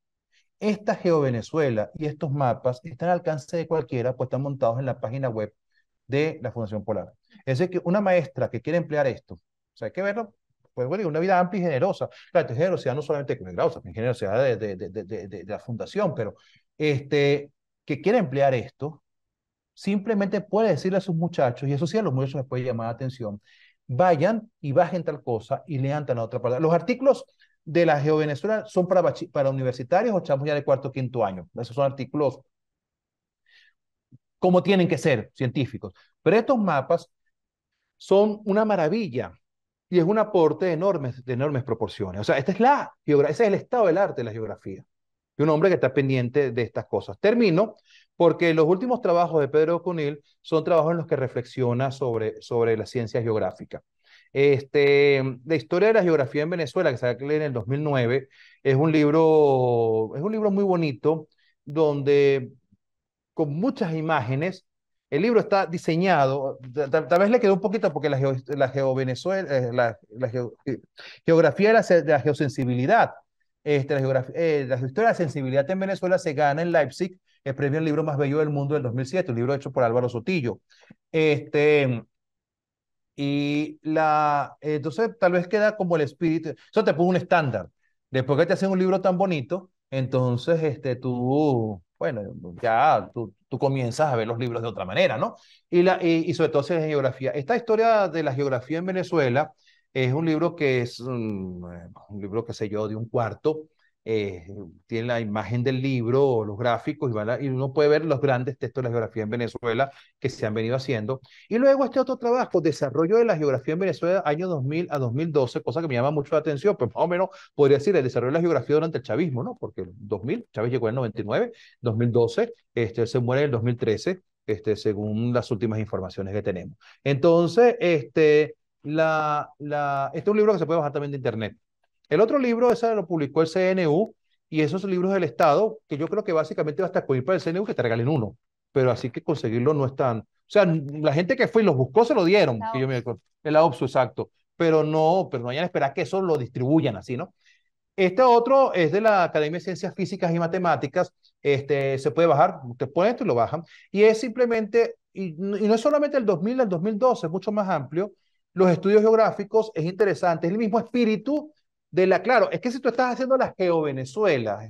Esta GeoVenezuela y estos mapas están al alcance de cualquiera, pues están montados en la página web de la Fundación Polar. Es decir, que una maestra que quiere emplear esto, o sea, hay que verlo, pues bueno, una vida amplia y generosa. Claro, esta generosidad no solamente con el grado, también generosidad de la fundación, pero que quiere emplear esto, simplemente puede decirle a sus muchachos, y eso sí a los muchachos les puede llamar la atención, vayan y bajen tal cosa y lean tal otra parte. Los artículos de la GeoVenezuela son para universitarios o chamos ya de cuarto o quinto año. Esos son artículos como tienen que ser, científicos. Pero estos mapas son una maravilla y es un aporte de enormes proporciones. O sea, ese es el estado del arte de la geografía. Y un hombre que está pendiente de estas cosas. Termino porque los últimos trabajos de Pedro Cunil son trabajos en los que reflexiona sobre la ciencia geográfica. La historia de la geografía en Venezuela, que se sacó en el 2009, es un libro muy bonito, donde con muchas imágenes. El libro está diseñado, tal vez le quedó un poquito porque geografía de la geosensibilidad, la historia de la sensibilidad en Venezuela se gana en Leipzig el premio al libro más bello del mundo del 2007, un libro hecho por Álvaro Sotillo. Entonces tal vez queda como el espíritu, eso te pone un estándar. Después que te hacen un libro tan bonito, entonces tú, bueno, ya tú comienzas a ver los libros de otra manera, ¿no? Y sobre todo si es geografía. Esta historia de la geografía en Venezuela es un libro que es un libro, qué sé yo, de un cuarto, eh, tiene la imagen del libro, los gráficos, y uno puede ver los grandes textos de la geografía en Venezuela que se han venido haciendo. Y luego este otro trabajo, desarrollo de la geografía en Venezuela, año 2000 a 2012, cosa que me llama mucho la atención, pues más o menos podría decir el desarrollo de la geografía durante el chavismo, ¿no? Porque el 2000, Chávez llegó en el 99, 2012, él se muere en el 2013, según las últimas informaciones que tenemos. Entonces, este es un libro que se puede bajar también de internet. El otro libro, ese lo publicó el CNU, y esos libros del Estado, que yo creo que básicamente va a estar con ir para el CNU que te regalen uno, pero así que conseguirlo no es tan... O sea, la gente que fue y los buscó se lo dieron, La que yo me OPS. acuerdo, el AOPSU, exacto, pero no vayan a esperar que eso lo distribuyan así, ¿no? Este otro es de la Academia de Ciencias Físicas y Matemáticas. Se puede bajar, usted pone esto y lo bajan. Y es simplemente, y no es solamente el 2000 al 2012, es mucho más amplio. Los estudios geográficos es interesante, es el mismo espíritu de la, claro, es que si tú estás haciendo la GeoVenezuela,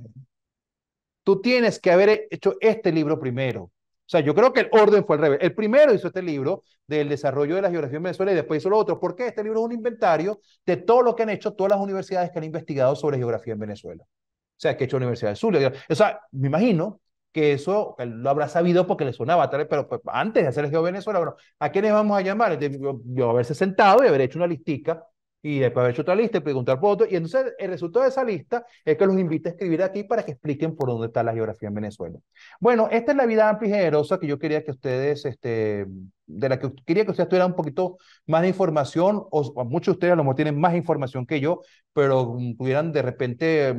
tú tienes que haber hecho este libro primero. O sea, yo creo que el orden fue al revés. El primero hizo este libro del desarrollo de la geografía en Venezuela y después hizo lo otro. ¿Por qué? Este libro es un inventario de todo lo que han hecho todas las universidades que han investigado sobre geografía en Venezuela. O sea, que ha hecho la Universidad de Zulia. O sea, me imagino que eso él lo habrá sabido porque le sonaba, tal vez, pero pues, antes de hacer el Geo Venezuela, bueno, ¿a quiénes vamos a llamar? Yo haberse sentado y haber hecho una listica y después haber hecho otra lista y preguntar por otro. Y entonces el resultado de esa lista es que los invito a escribir aquí para que expliquen por dónde está la geografía en Venezuela. Bueno, esta es la vida amplia y generosa que yo quería que ustedes, de la que quería que ustedes tuvieran un poquito más de información, o muchos de ustedes a lo mejor tienen más información que yo, pero pudieran de repente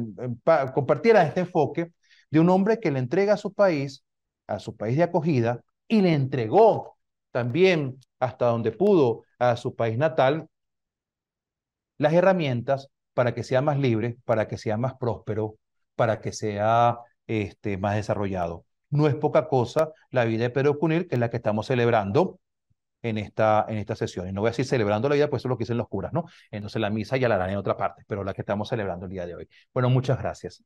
compartieran este enfoque de un hombre que le entrega a su país de acogida, y le entregó también hasta donde pudo a su país natal las herramientas para que sea más libre, para que sea más próspero, para que sea más desarrollado. No es poca cosa la vida de Pedro Cunil, que es la que estamos celebrando en esta sesión. Y no voy a decir celebrando la vida, pues eso es lo que dicen los curas, ¿no? Entonces la misa ya la harán en otra parte, pero la que estamos celebrando el día de hoy. Bueno, muchas gracias.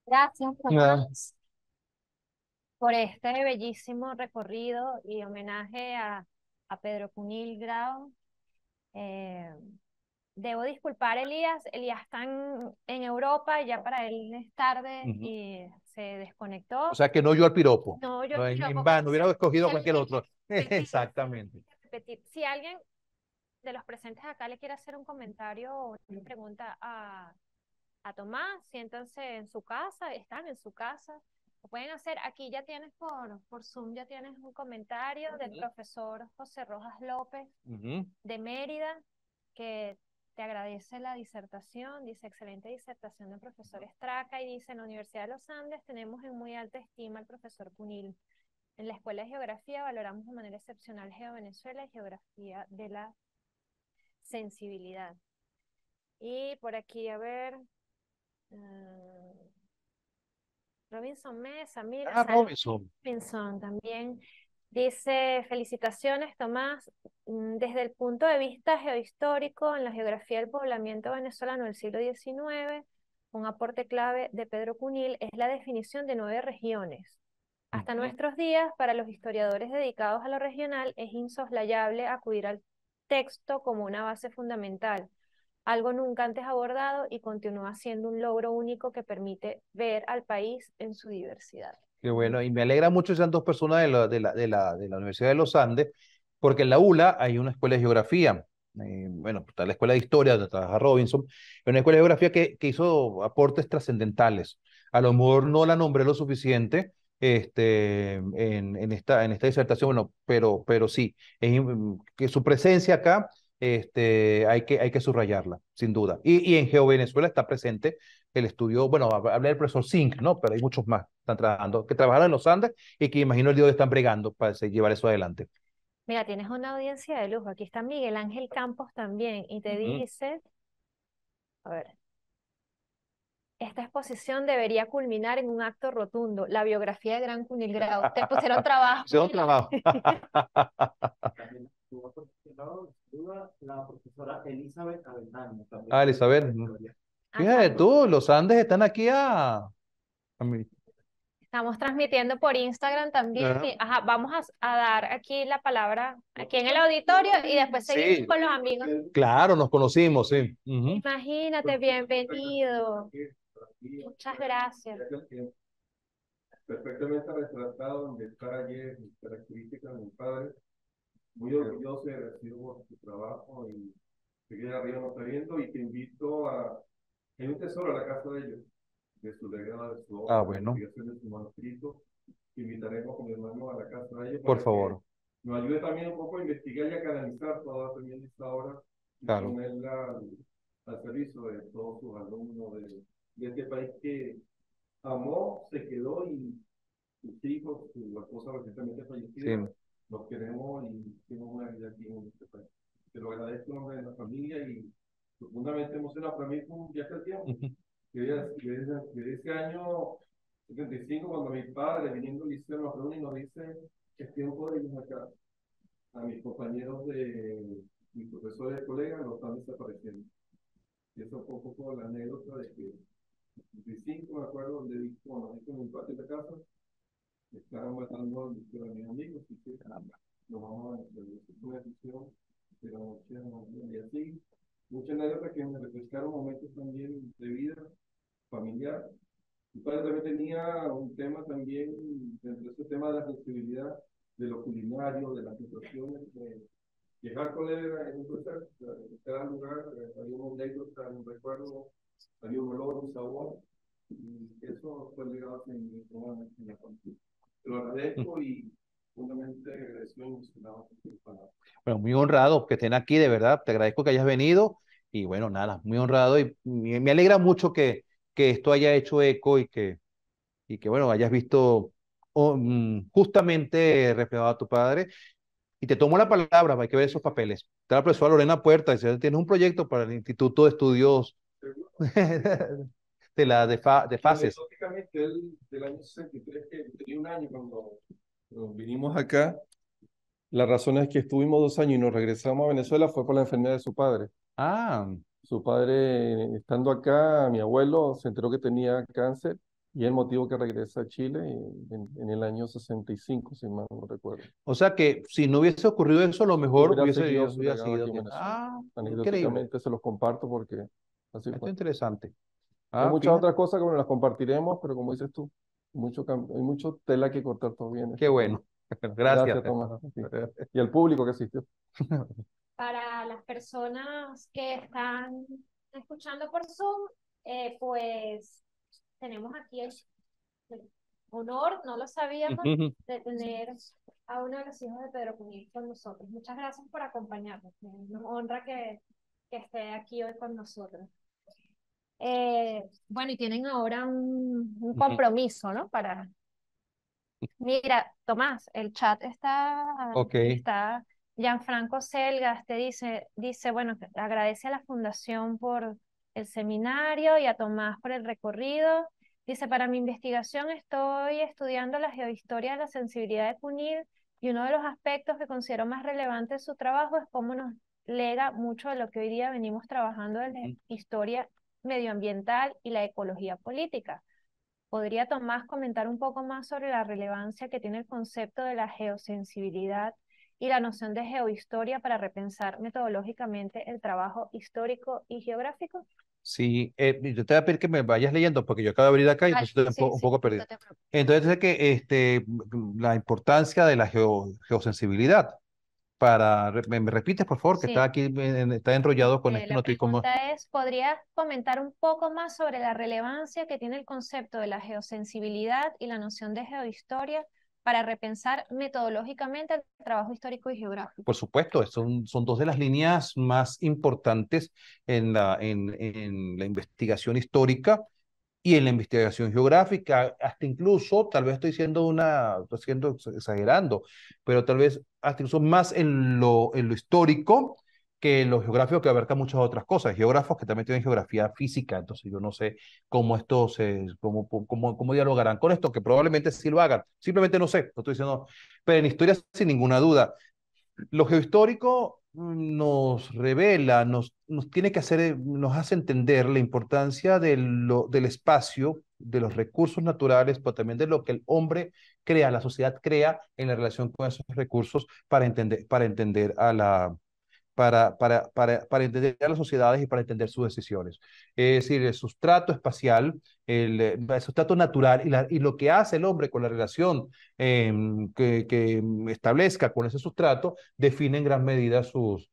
Gracias, Ah, Tomás, por este bellísimo recorrido y homenaje a Pedro Cunil Grau. Eh, Debo disculpar, Elías. Elías está en Europa, ya para él es tarde ujú. y se O desconectó. sea que no yo al piropo. No, yo No, el en piropo, vano, hubiera escogido se lo cualquier tiene otro. que repetir, Exactamente. repetir. Si alguien de los presentes acá le quiere hacer un comentario o una pregunta a Tomás, siéntanse en su casa, están en su casa. Lo pueden hacer. Aquí ya tienes por Zoom, ya tienes un comentario del profesor José Rojas López Ujú. de Mérida, que te agradece la disertación. Dice: excelente disertación del profesor Estraca. Y dice: en la Universidad de los Andes tenemos en muy alta estima al profesor Cunil. En la Escuela de Geografía valoramos de manera excepcional GeoVenezuela y Geografía de la Sensibilidad. Y por aquí, a ver, Robinson Mesa, mira, Ah, Robinson. Robinson también dice: felicitaciones, Tomás. Desde el punto de vista geohistórico, en la geografía del poblamiento venezolano del siglo XIX, un aporte clave de Pedro Cunil es la definición de 9 regiones. Hasta Ujú. nuestros días, para los historiadores dedicados a lo regional, es insoslayable acudir al texto como una base fundamental, algo nunca antes abordado, y continúa siendo un logro único que permite ver al país en su diversidad. Qué bueno, y me alegra mucho que sean dos personas de la Universidad de los Andes, porque en la ULA hay una escuela de geografía. Bueno, está la escuela de historia donde trabaja Robinson, pero una escuela de geografía que hizo aportes trascendentales. A lo mejor no la nombré lo suficiente en esta disertación, bueno, pero sí, que su presencia acá hay que subrayarla, sin duda. Y en GeoVenezuela está presente el estudio, bueno, hablé del profesor Zink, ¿no? Pero hay muchos más que están trabajando, que trabajaron en los Andes y que imagino el día de hoy están bregando para llevar eso adelante. Mira, tienes una audiencia de lujo. Aquí está Miguel Ángel Campos también y te Ujú. dice, a ver, esta exposición debería culminar en un acto rotundo, la biografía de Gran Cunil Grau. Te pusieron trabajo. Ese es un trabajo. También estuvo participando, estuvo la profesora Elizabeth Avendaño, también Ah, de Elizabeth. historia. Ah, Fíjate también. tú, los Andes están aquí a mí. Estamos transmitiendo por Instagram también. Ajá. Ajá, vamos a dar aquí la palabra, aquí en el auditorio, y después seguimos Sí, con los amigos. claro, nos conocimos, sí. Ujú. Imagínate, bienvenido. Muchas gracias. Perfectamente retratado en detalle mis características de mi padre. Muy orgulloso y agradecido por tu trabajo y seguir arriba no sabiendo, y te invito a... Hay un tesoro a la casa de ellos, de su legado, de su obra, de Bueno, investigación de su manuscrito. Invitaremos con mi hermano a la casa de ellos por para que favor, nos ayude también un poco a investigar y a canalizar toda también esta obra y claro. ponerla al servicio de todos sus alumnos de este país que amó, se quedó, y sus hijos, su esposa recientemente fallecida, Sí. los queremos y tenemos una vida aquí en este país. Te lo agradezco en nombre de la familia y profundamente emocionado. Para mí fue un viaje al tiempo. Ujú. Desde ese año 75, cuando mi padre, viniendo al liceo, nos reúne y nos dice: es tiempo de irnos acá. A mis compañeros mis profesores, colegas, los están desapareciendo. Y eso fue un poco la anécdota de que en 75, me acuerdo, donde dijo, bueno, dijo en el patio de la casa, estaban matando a mis amigos, y que nos vamos a hacer una decisión de la noche a la mañana. Y así, muchas anécdotas que me refrescaron momentos también de vida familiar. Mi padre también tenía un tema también, dentro de ese tema de la sensibilidad, de lo culinario, de las situaciones. Viajar con él era un placer. En cada lugar había una anécdota, un recuerdo, había un olor, un sabor, y eso fue ligado en la familia. Te lo agradezco y fundamentalmente agradecido y emocionado por tus palabras. Bueno, muy honrado que estén aquí, de verdad. Te agradezco que hayas venido y bueno, nada, muy honrado y me alegra mucho que esto haya hecho eco y que bueno, hayas visto justamente reflejado a tu padre. Y te tomo la palabra, hay que ver esos papeles. Está la profesora Lorena Puerta, dice, tienes un proyecto para el Instituto de Estudios de Fases. Lógicamente, él del año 63, que tenía un año cuando vinimos acá. La razón es que estuvimos 2 años y nos regresamos a Venezuela fue por la enfermedad de su padre. Ah, Su padre, estando acá, mi abuelo se enteró que tenía cáncer, y es el motivo que regresa a Chile en el año 65, si mal no recuerdo. o sea que si no hubiese ocurrido eso, a lo mejor Hubiera seguido su hubiera legado aquí seguido. en Venezuela. Ah, increíble. Anecdóticamente se los comparto porque así Esto fue. es interesante. Hay Ah, muchas fíjate, otras cosas que bueno, las compartiremos, pero como dices tú, hay mucho tela que cortar todavía en qué este tema. bueno. Gracias. Gracias, Tomás. Sí. Y al público que asistió. Para las personas que están escuchando por Zoom, pues tenemos aquí el honor, no lo sabíamos, de tener a uno de los hijos de Pedro Cunill con nosotros. Muchas gracias por acompañarnos. Nos honra que esté aquí hoy con nosotros. Bueno, y tienen ahora un compromiso, ¿no? Mira, Tomás, el chat Ok. está Gianfranco Selgas, te dice, bueno, que agradece a la Fundación por el seminario y a Tomás por el recorrido. Dice, para mi investigación estoy estudiando la geohistoria de la sensibilidad de Cunil, y uno de los aspectos que considero más relevante de su trabajo es cómo nos lega mucho de lo que hoy día venimos trabajando en la historia medioambiental y la ecología política. ¿Podría Tomás comentar un poco más sobre la relevancia que tiene el concepto de la geosensibilidad y la noción de geohistoria para repensar metodológicamente el trabajo histórico y geográfico? Sí, yo te voy a pedir que me vayas leyendo porque yo acabo de abrir acá y entonces estoy Sí, un sí, poco no perdido. te preocupes. Entonces, dice que la importancia de la geosensibilidad para, me repites por favor, que está Sí. aquí, está enrollado con esto, no La estoy como, pregunta es, ¿podrías comentar un poco más sobre la relevancia que tiene el concepto de la geosensibilidad y la noción de geohistoria para repensar metodológicamente el trabajo histórico y geográfico? por supuesto, son dos de las líneas más importantes en la investigación histórica y en la investigación geográfica, hasta incluso, tal vez estoy siendo exagerando, pero tal vez hasta incluso más en lo histórico que en lo geográfico, que abarca muchas otras cosas. Geógrafos que también tienen geografía física, entonces yo no sé cómo dialogarán con esto, que probablemente sí lo hagan, simplemente no sé, no estoy diciendo, pero en historia sin ninguna duda. Lo geohistórico nos revela, nos tiene que hacer, nos hace entender la importancia del espacio, de los recursos naturales, pero también de lo que el hombre crea, la sociedad crea en la relación con esos recursos para entender a para entender a las sociedades y para entender sus decisiones. Es decir, el sustrato espacial, el sustrato natural y lo que hace el hombre con la relación que establezca con ese sustrato define en gran medida su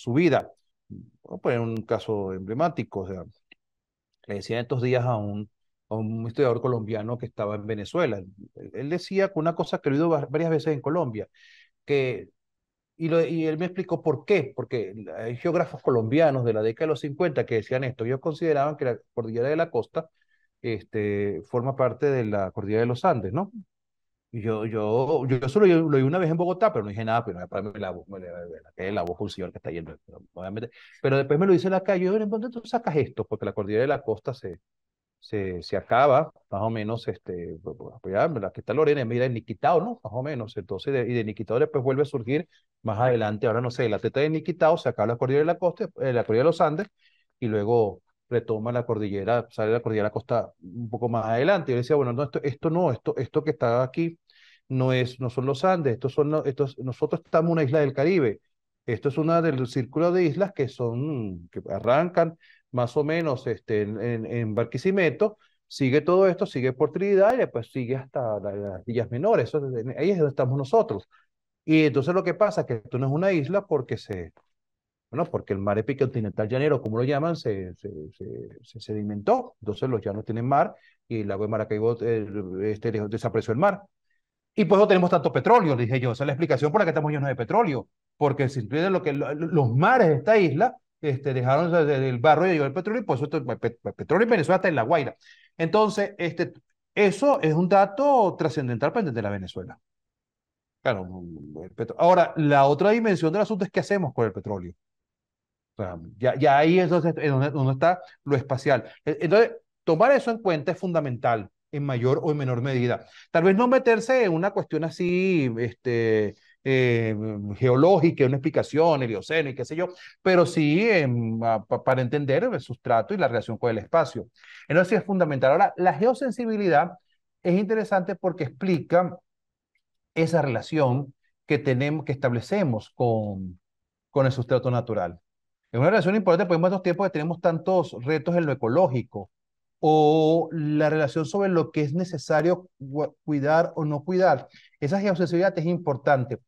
vida. Voy a poner un caso emblemático. O sea, le decía estos días a un historiador colombiano que estaba en Venezuela. Él decía una cosa que he oído varias veces en Colombia, que y él me explicó por qué, porque hay geógrafos colombianos de la década de los 50 que decían esto. Ellos consideraban que la cordillera de la costa forma parte de la cordillera de los Andes, ¿no? Y yo solo lo oí una vez en Bogotá, pero no dije nada, pero me la voz, la voz un señor que está yendo, obviamente. Pero después me lo dice en la calle, ¿de dónde tú sacas esto? Porque la cordillera de la costa se acaba, más o menos, pues ya, aquí está Lorena, mira, en Niquitao, ¿no? Más o menos, entonces, y de Niquitao después vuelve a surgir más adelante, ahora no sé, la teta de Niquitao, se acaba la cordillera de la costa, la cordillera de los Andes, y luego retoma la cordillera, sale la cordillera de la costa un poco más adelante, y yo decía, bueno, no, esto que está aquí no son los Andes, nosotros estamos en una isla del Caribe, esto es una del círculo de islas que arrancan más o menos en Barquisimeto, sigue todo esto, sigue por Trinidad y después sigue hasta las Villas Menores. Ahí es donde estamos nosotros. Y entonces lo que pasa es que esto no es una isla bueno, porque el mar epicontinental llanero, como lo llaman, se sedimentó. Entonces los llanos tienen mar y el lago de Maracaibo desapareció el mar. Y pues no tenemos tanto petróleo, le dije yo. Esa es la explicación por la que estamos llenos de petróleo. Porque si entiende los mares de esta isla dejaron del barro y llegó el petróleo, y pues el petróleo en Venezuela está en La Guaira. Entonces, eso es un dato trascendental para entender a Venezuela. Claro, ahora, la otra dimensión del asunto es qué hacemos con el petróleo. O sea, ya ahí entonces es donde está lo espacial. Entonces, tomar eso en cuenta es fundamental en mayor o en menor medida. Tal vez no meterse en una cuestión así, geológica, una explicación, el Eoceno y qué sé yo, pero sí para entender el sustrato y la relación con el espacio. Entonces, sí es fundamental. Ahora, la geosensibilidad es interesante porque explica esa relación que establecemos con el sustrato natural. Es una relación importante porque en estos tiempos que tenemos tantos retos en lo ecológico o la relación sobre lo que es necesario cuidar o no cuidar. Esa geosensibilidad es importante.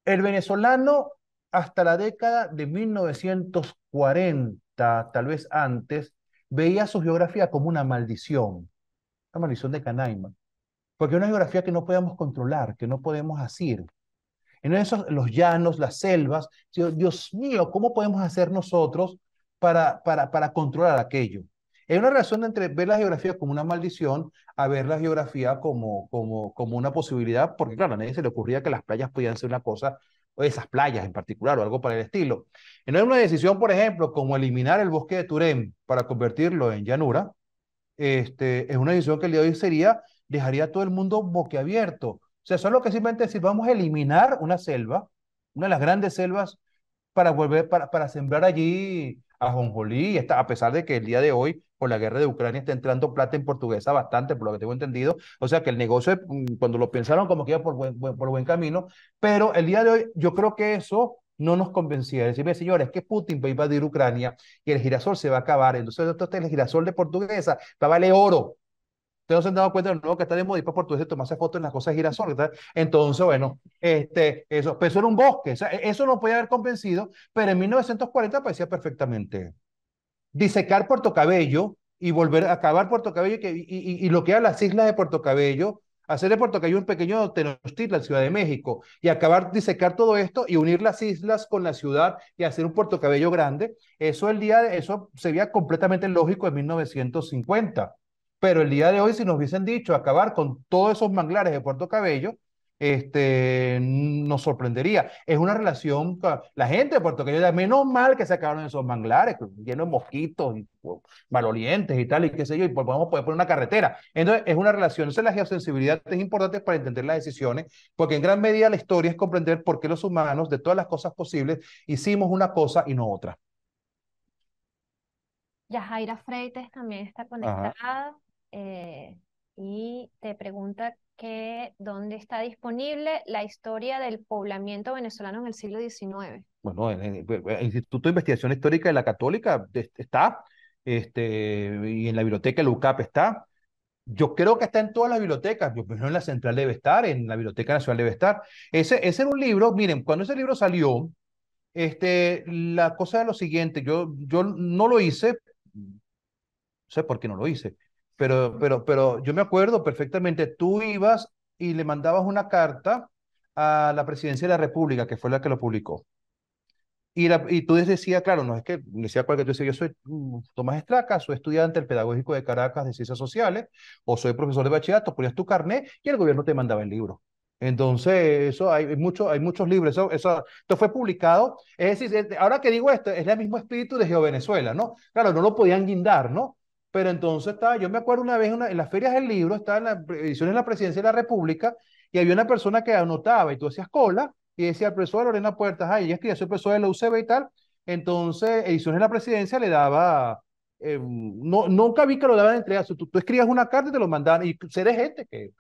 El venezolano hasta la década de 1940, tal vez antes, veía su geografía como una maldición de Canaima, porque es una geografía que no podemos controlar, que no podemos asir. En esos, los llanos, las selvas, Dios mío, ¿cómo podemos hacer nosotros para controlar aquello? Hay una relación entre ver la geografía como una maldición a ver la geografía como una posibilidad, porque claro, a nadie se le ocurría que las playas podían ser una cosa, o esas playas en particular, o algo para el estilo. En una decisión, por ejemplo, como eliminar el bosque de Turén para convertirlo en llanura, es una decisión que el día de hoy dejaría a todo el mundo boquiabierto. O sea, eso es lo que simplemente decir, vamos a eliminar una selva, una de las grandes selvas, para sembrar allí ajonjolí, a pesar de que el día de hoy, por la guerra de Ucrania, está entrando plata en portuguesa bastante, por lo que tengo entendido. O sea, que el negocio, cuando lo pensaron, como que iba por buen camino, pero el día de hoy, yo creo que eso no nos convencía. Decirme, señores, que Putin va a invadir Ucrania y el girasol se va a acabar. Entonces, el girasol de portuguesa va a valer oro. Ustedes no se han dado cuenta de nuevo que está de moda y para portugués tomarse fotos en las cosas de girasol, ¿verdad? Entonces, bueno, pero eso era un bosque, o sea, eso no podía haber convencido, pero en 1940 parecía perfectamente disecar Puerto Cabello y volver a acabar Puerto Cabello y lo que eran las islas de Puerto Cabello, hacer de Puerto Cabello un pequeño Tenochtitlan, Ciudad de México, y disecar todo esto y unir las islas con la ciudad y hacer un Puerto Cabello grande, eso sería completamente lógico en 1950. Pero el día de hoy, si nos hubiesen dicho acabar con todos esos manglares de Puerto Cabello, nos sorprendería. Es una relación, la gente de Puerto Cabello, menos mal que se acabaron esos manglares, llenos de mosquitos y malolientes y tal, y qué sé yo, y podemos poner una carretera. Entonces, es una relación. Entonces, la geosensibilidad es importante para entender las decisiones, porque en gran medida la historia es comprender por qué los humanos, de todas las cosas posibles, hicimos una cosa y no otra. Yajaira Freites también está Ajá. conectada y te pregunta que dónde está disponible la historia del poblamiento venezolano en el siglo XIX. Bueno, en el Instituto de Investigación Histórica de la Católica está, y en la biblioteca de la UCAP está. Yo creo que está en todas las bibliotecas, yo primero en la central debe estar, en la Biblioteca Nacional debe estar. Ese era un libro, miren, cuando ese libro salió, la cosa es lo siguiente, yo no lo hice, no sé por qué no lo hice, pero yo me acuerdo perfectamente, tú ibas y le mandabas una carta a la Presidencia de la República, que fue la que lo publicó. Y tú decías, claro, no es que decía cual que tú decías, yo soy Tomás Estraca, soy estudiante del Pedagógico de Caracas de Ciencias Sociales, o soy profesor de bachillerato, ponías tu carnet y el gobierno te mandaba el libro. Entonces, eso hay muchos libros, esto fue publicado, es decir, ahora que digo esto, es el mismo espíritu de GeoVenezuela, ¿no? Claro, no lo podían guindar, ¿no? Pero entonces estaba, yo me acuerdo una vez en las ferias del libro, estaba en la edición de la Presidencia de la República, y había una persona que anotaba, y tú hacías cola, y decía el profesor Lorena Puertas, ay, ella es que yo soy profesor de la UCB y tal, entonces Ediciones de la Presidencia le daba, no, nunca vi que lo daban de entrega, tú escribías una carta y te lo mandaban, y sé de gente que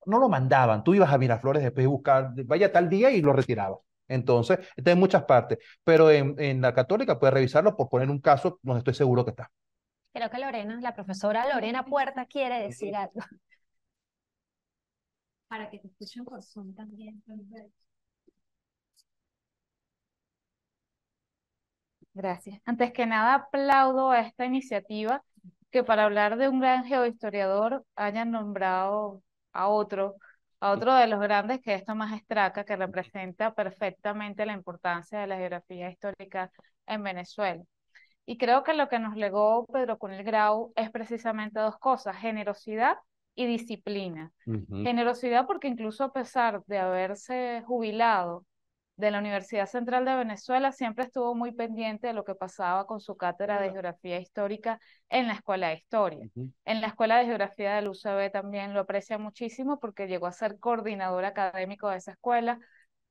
no lo mandaban, tú ibas a Miraflores después de buscar, vaya tal día y lo retirabas. Entonces, está en muchas partes, pero en la Católica puedes revisarlo por poner un caso donde estoy seguro que está. Creo que Lorena, la profesora Lorena Puerta quiere decir algo. Para que te escuchen por Zoom también. Gracias. Antes que nada, aplaudo a esta iniciativa que para hablar de un gran geohistoriador hayan nombrado a otro, a otro de los grandes que es Tomás Estraca, que representa perfectamente la importancia de la geografía histórica en Venezuela. Y creo que lo que nos legó Pedro Cunil Grau es precisamente dos cosas, generosidad y disciplina. Generosidad porque incluso a pesar de haberse jubilado de la Universidad Central de Venezuela, siempre estuvo muy pendiente de lo que pasaba con su cátedra de Geografía Histórica en la Escuela de Historia. En la Escuela de Geografía del UCB también lo aprecia muchísimo porque llegó a ser coordinador académico de esa escuela,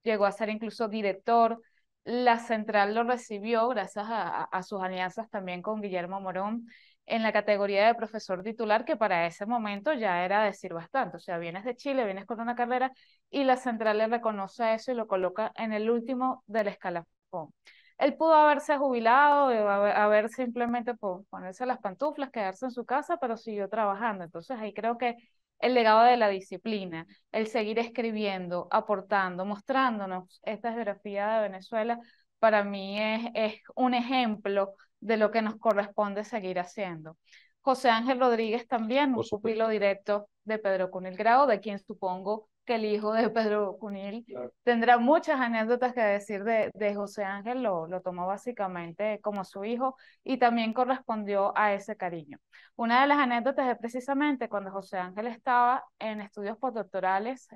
llegó a ser incluso director. La central lo recibió gracias a sus alianzas también con Guillermo Morón en la categoría de profesor titular, que para ese momento ya era decir bastante. O sea, vienes de Chile, vienes con una carrera y la central le reconoce eso y lo coloca en el último del escalafón. Él pudo haberse jubilado, haber simplemente ponerse las pantuflas, quedarse en su casa, pero siguió trabajando. Entonces ahí creo que el legado de la disciplina, el seguir escribiendo, aportando, mostrándonos esta geografía de Venezuela, para mí es un ejemplo de lo que nos corresponde seguir haciendo. José Ángel Rodríguez también, un pupilo directo de Pedro Cunil Grau, de quien supongo que el hijo de Pedro Cunil tendrá muchas anécdotas que decir de José Ángel, lo tomó básicamente como su hijo y también correspondió a ese cariño. Una de las anécdotas es precisamente cuando José Ángel estaba en estudios postdoctorales,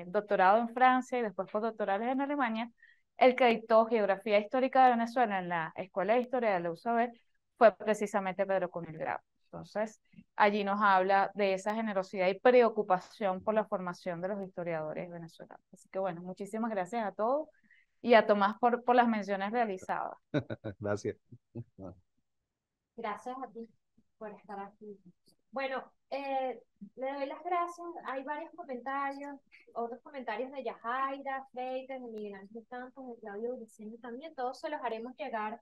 doctorado en Francia y después postdoctorales en Alemania, el que dictó Geografía Histórica de Venezuela en la Escuela de Historia de la UCB fue precisamente Pedro Cunil Grau. Entonces, allí nos habla de esa generosidad y preocupación por la formación de los historiadores venezolanos. Así que bueno, muchísimas gracias a todos y a Tomás por las menciones realizadas. Gracias. Gracias a ti por estar aquí. Bueno, le doy las gracias. Hay varios comentarios, otros comentarios de Yajaira, Freites, de Miguel Ángel Campos, de Claudio Vicente también. Todos se los haremos llegar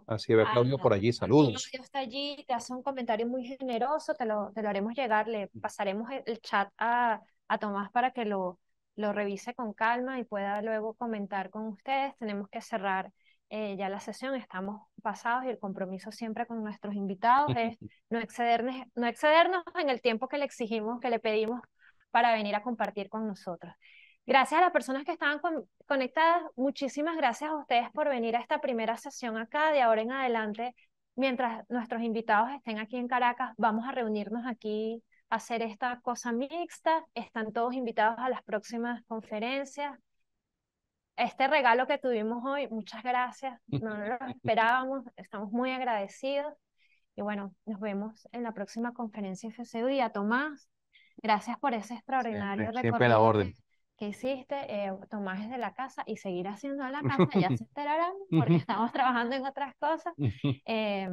Así ve Claudio por allí, saludos. Claudio está allí, te hace un comentario muy generoso, te lo haremos llegar, le pasaremos el chat a Tomás para que lo revise con calma y pueda luego comentar con ustedes. Tenemos que cerrar ya la sesión, estamos pasados y el compromiso siempre con nuestros invitados es no excedernos en el tiempo que le exigimos, que le pedimos para venir a compartir con nosotros. Gracias a las personas que estaban conectadas, muchísimas gracias a ustedes por venir a esta primera sesión acá. De ahora en adelante, mientras nuestros invitados estén aquí en Caracas, vamos a reunirnos aquí hacer esta cosa mixta. Están todos invitados a las próximas conferencias. Este regalo que tuvimos hoy, muchas gracias, no lo esperábamos, estamos muy agradecidos. Y bueno, nos vemos en la próxima conferencia FCU. Y a Tomás, gracias por ese extraordinario Siempre a la recorrido orden. que hiciste. Tomás es de la casa y seguir haciendo de la casa, ya se enterarán, porque estamos trabajando en otras cosas. Eh,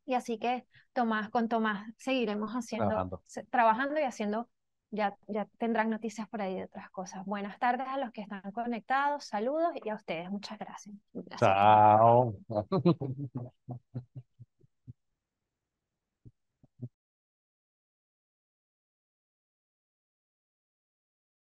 y así que Tomás, con Tomás seguiremos Trabajando. trabajando y haciendo, ya tendrán noticias por ahí de otras cosas. Buenas tardes a los que están conectados, saludos y a ustedes, muchas gracias. Gracias. Chao.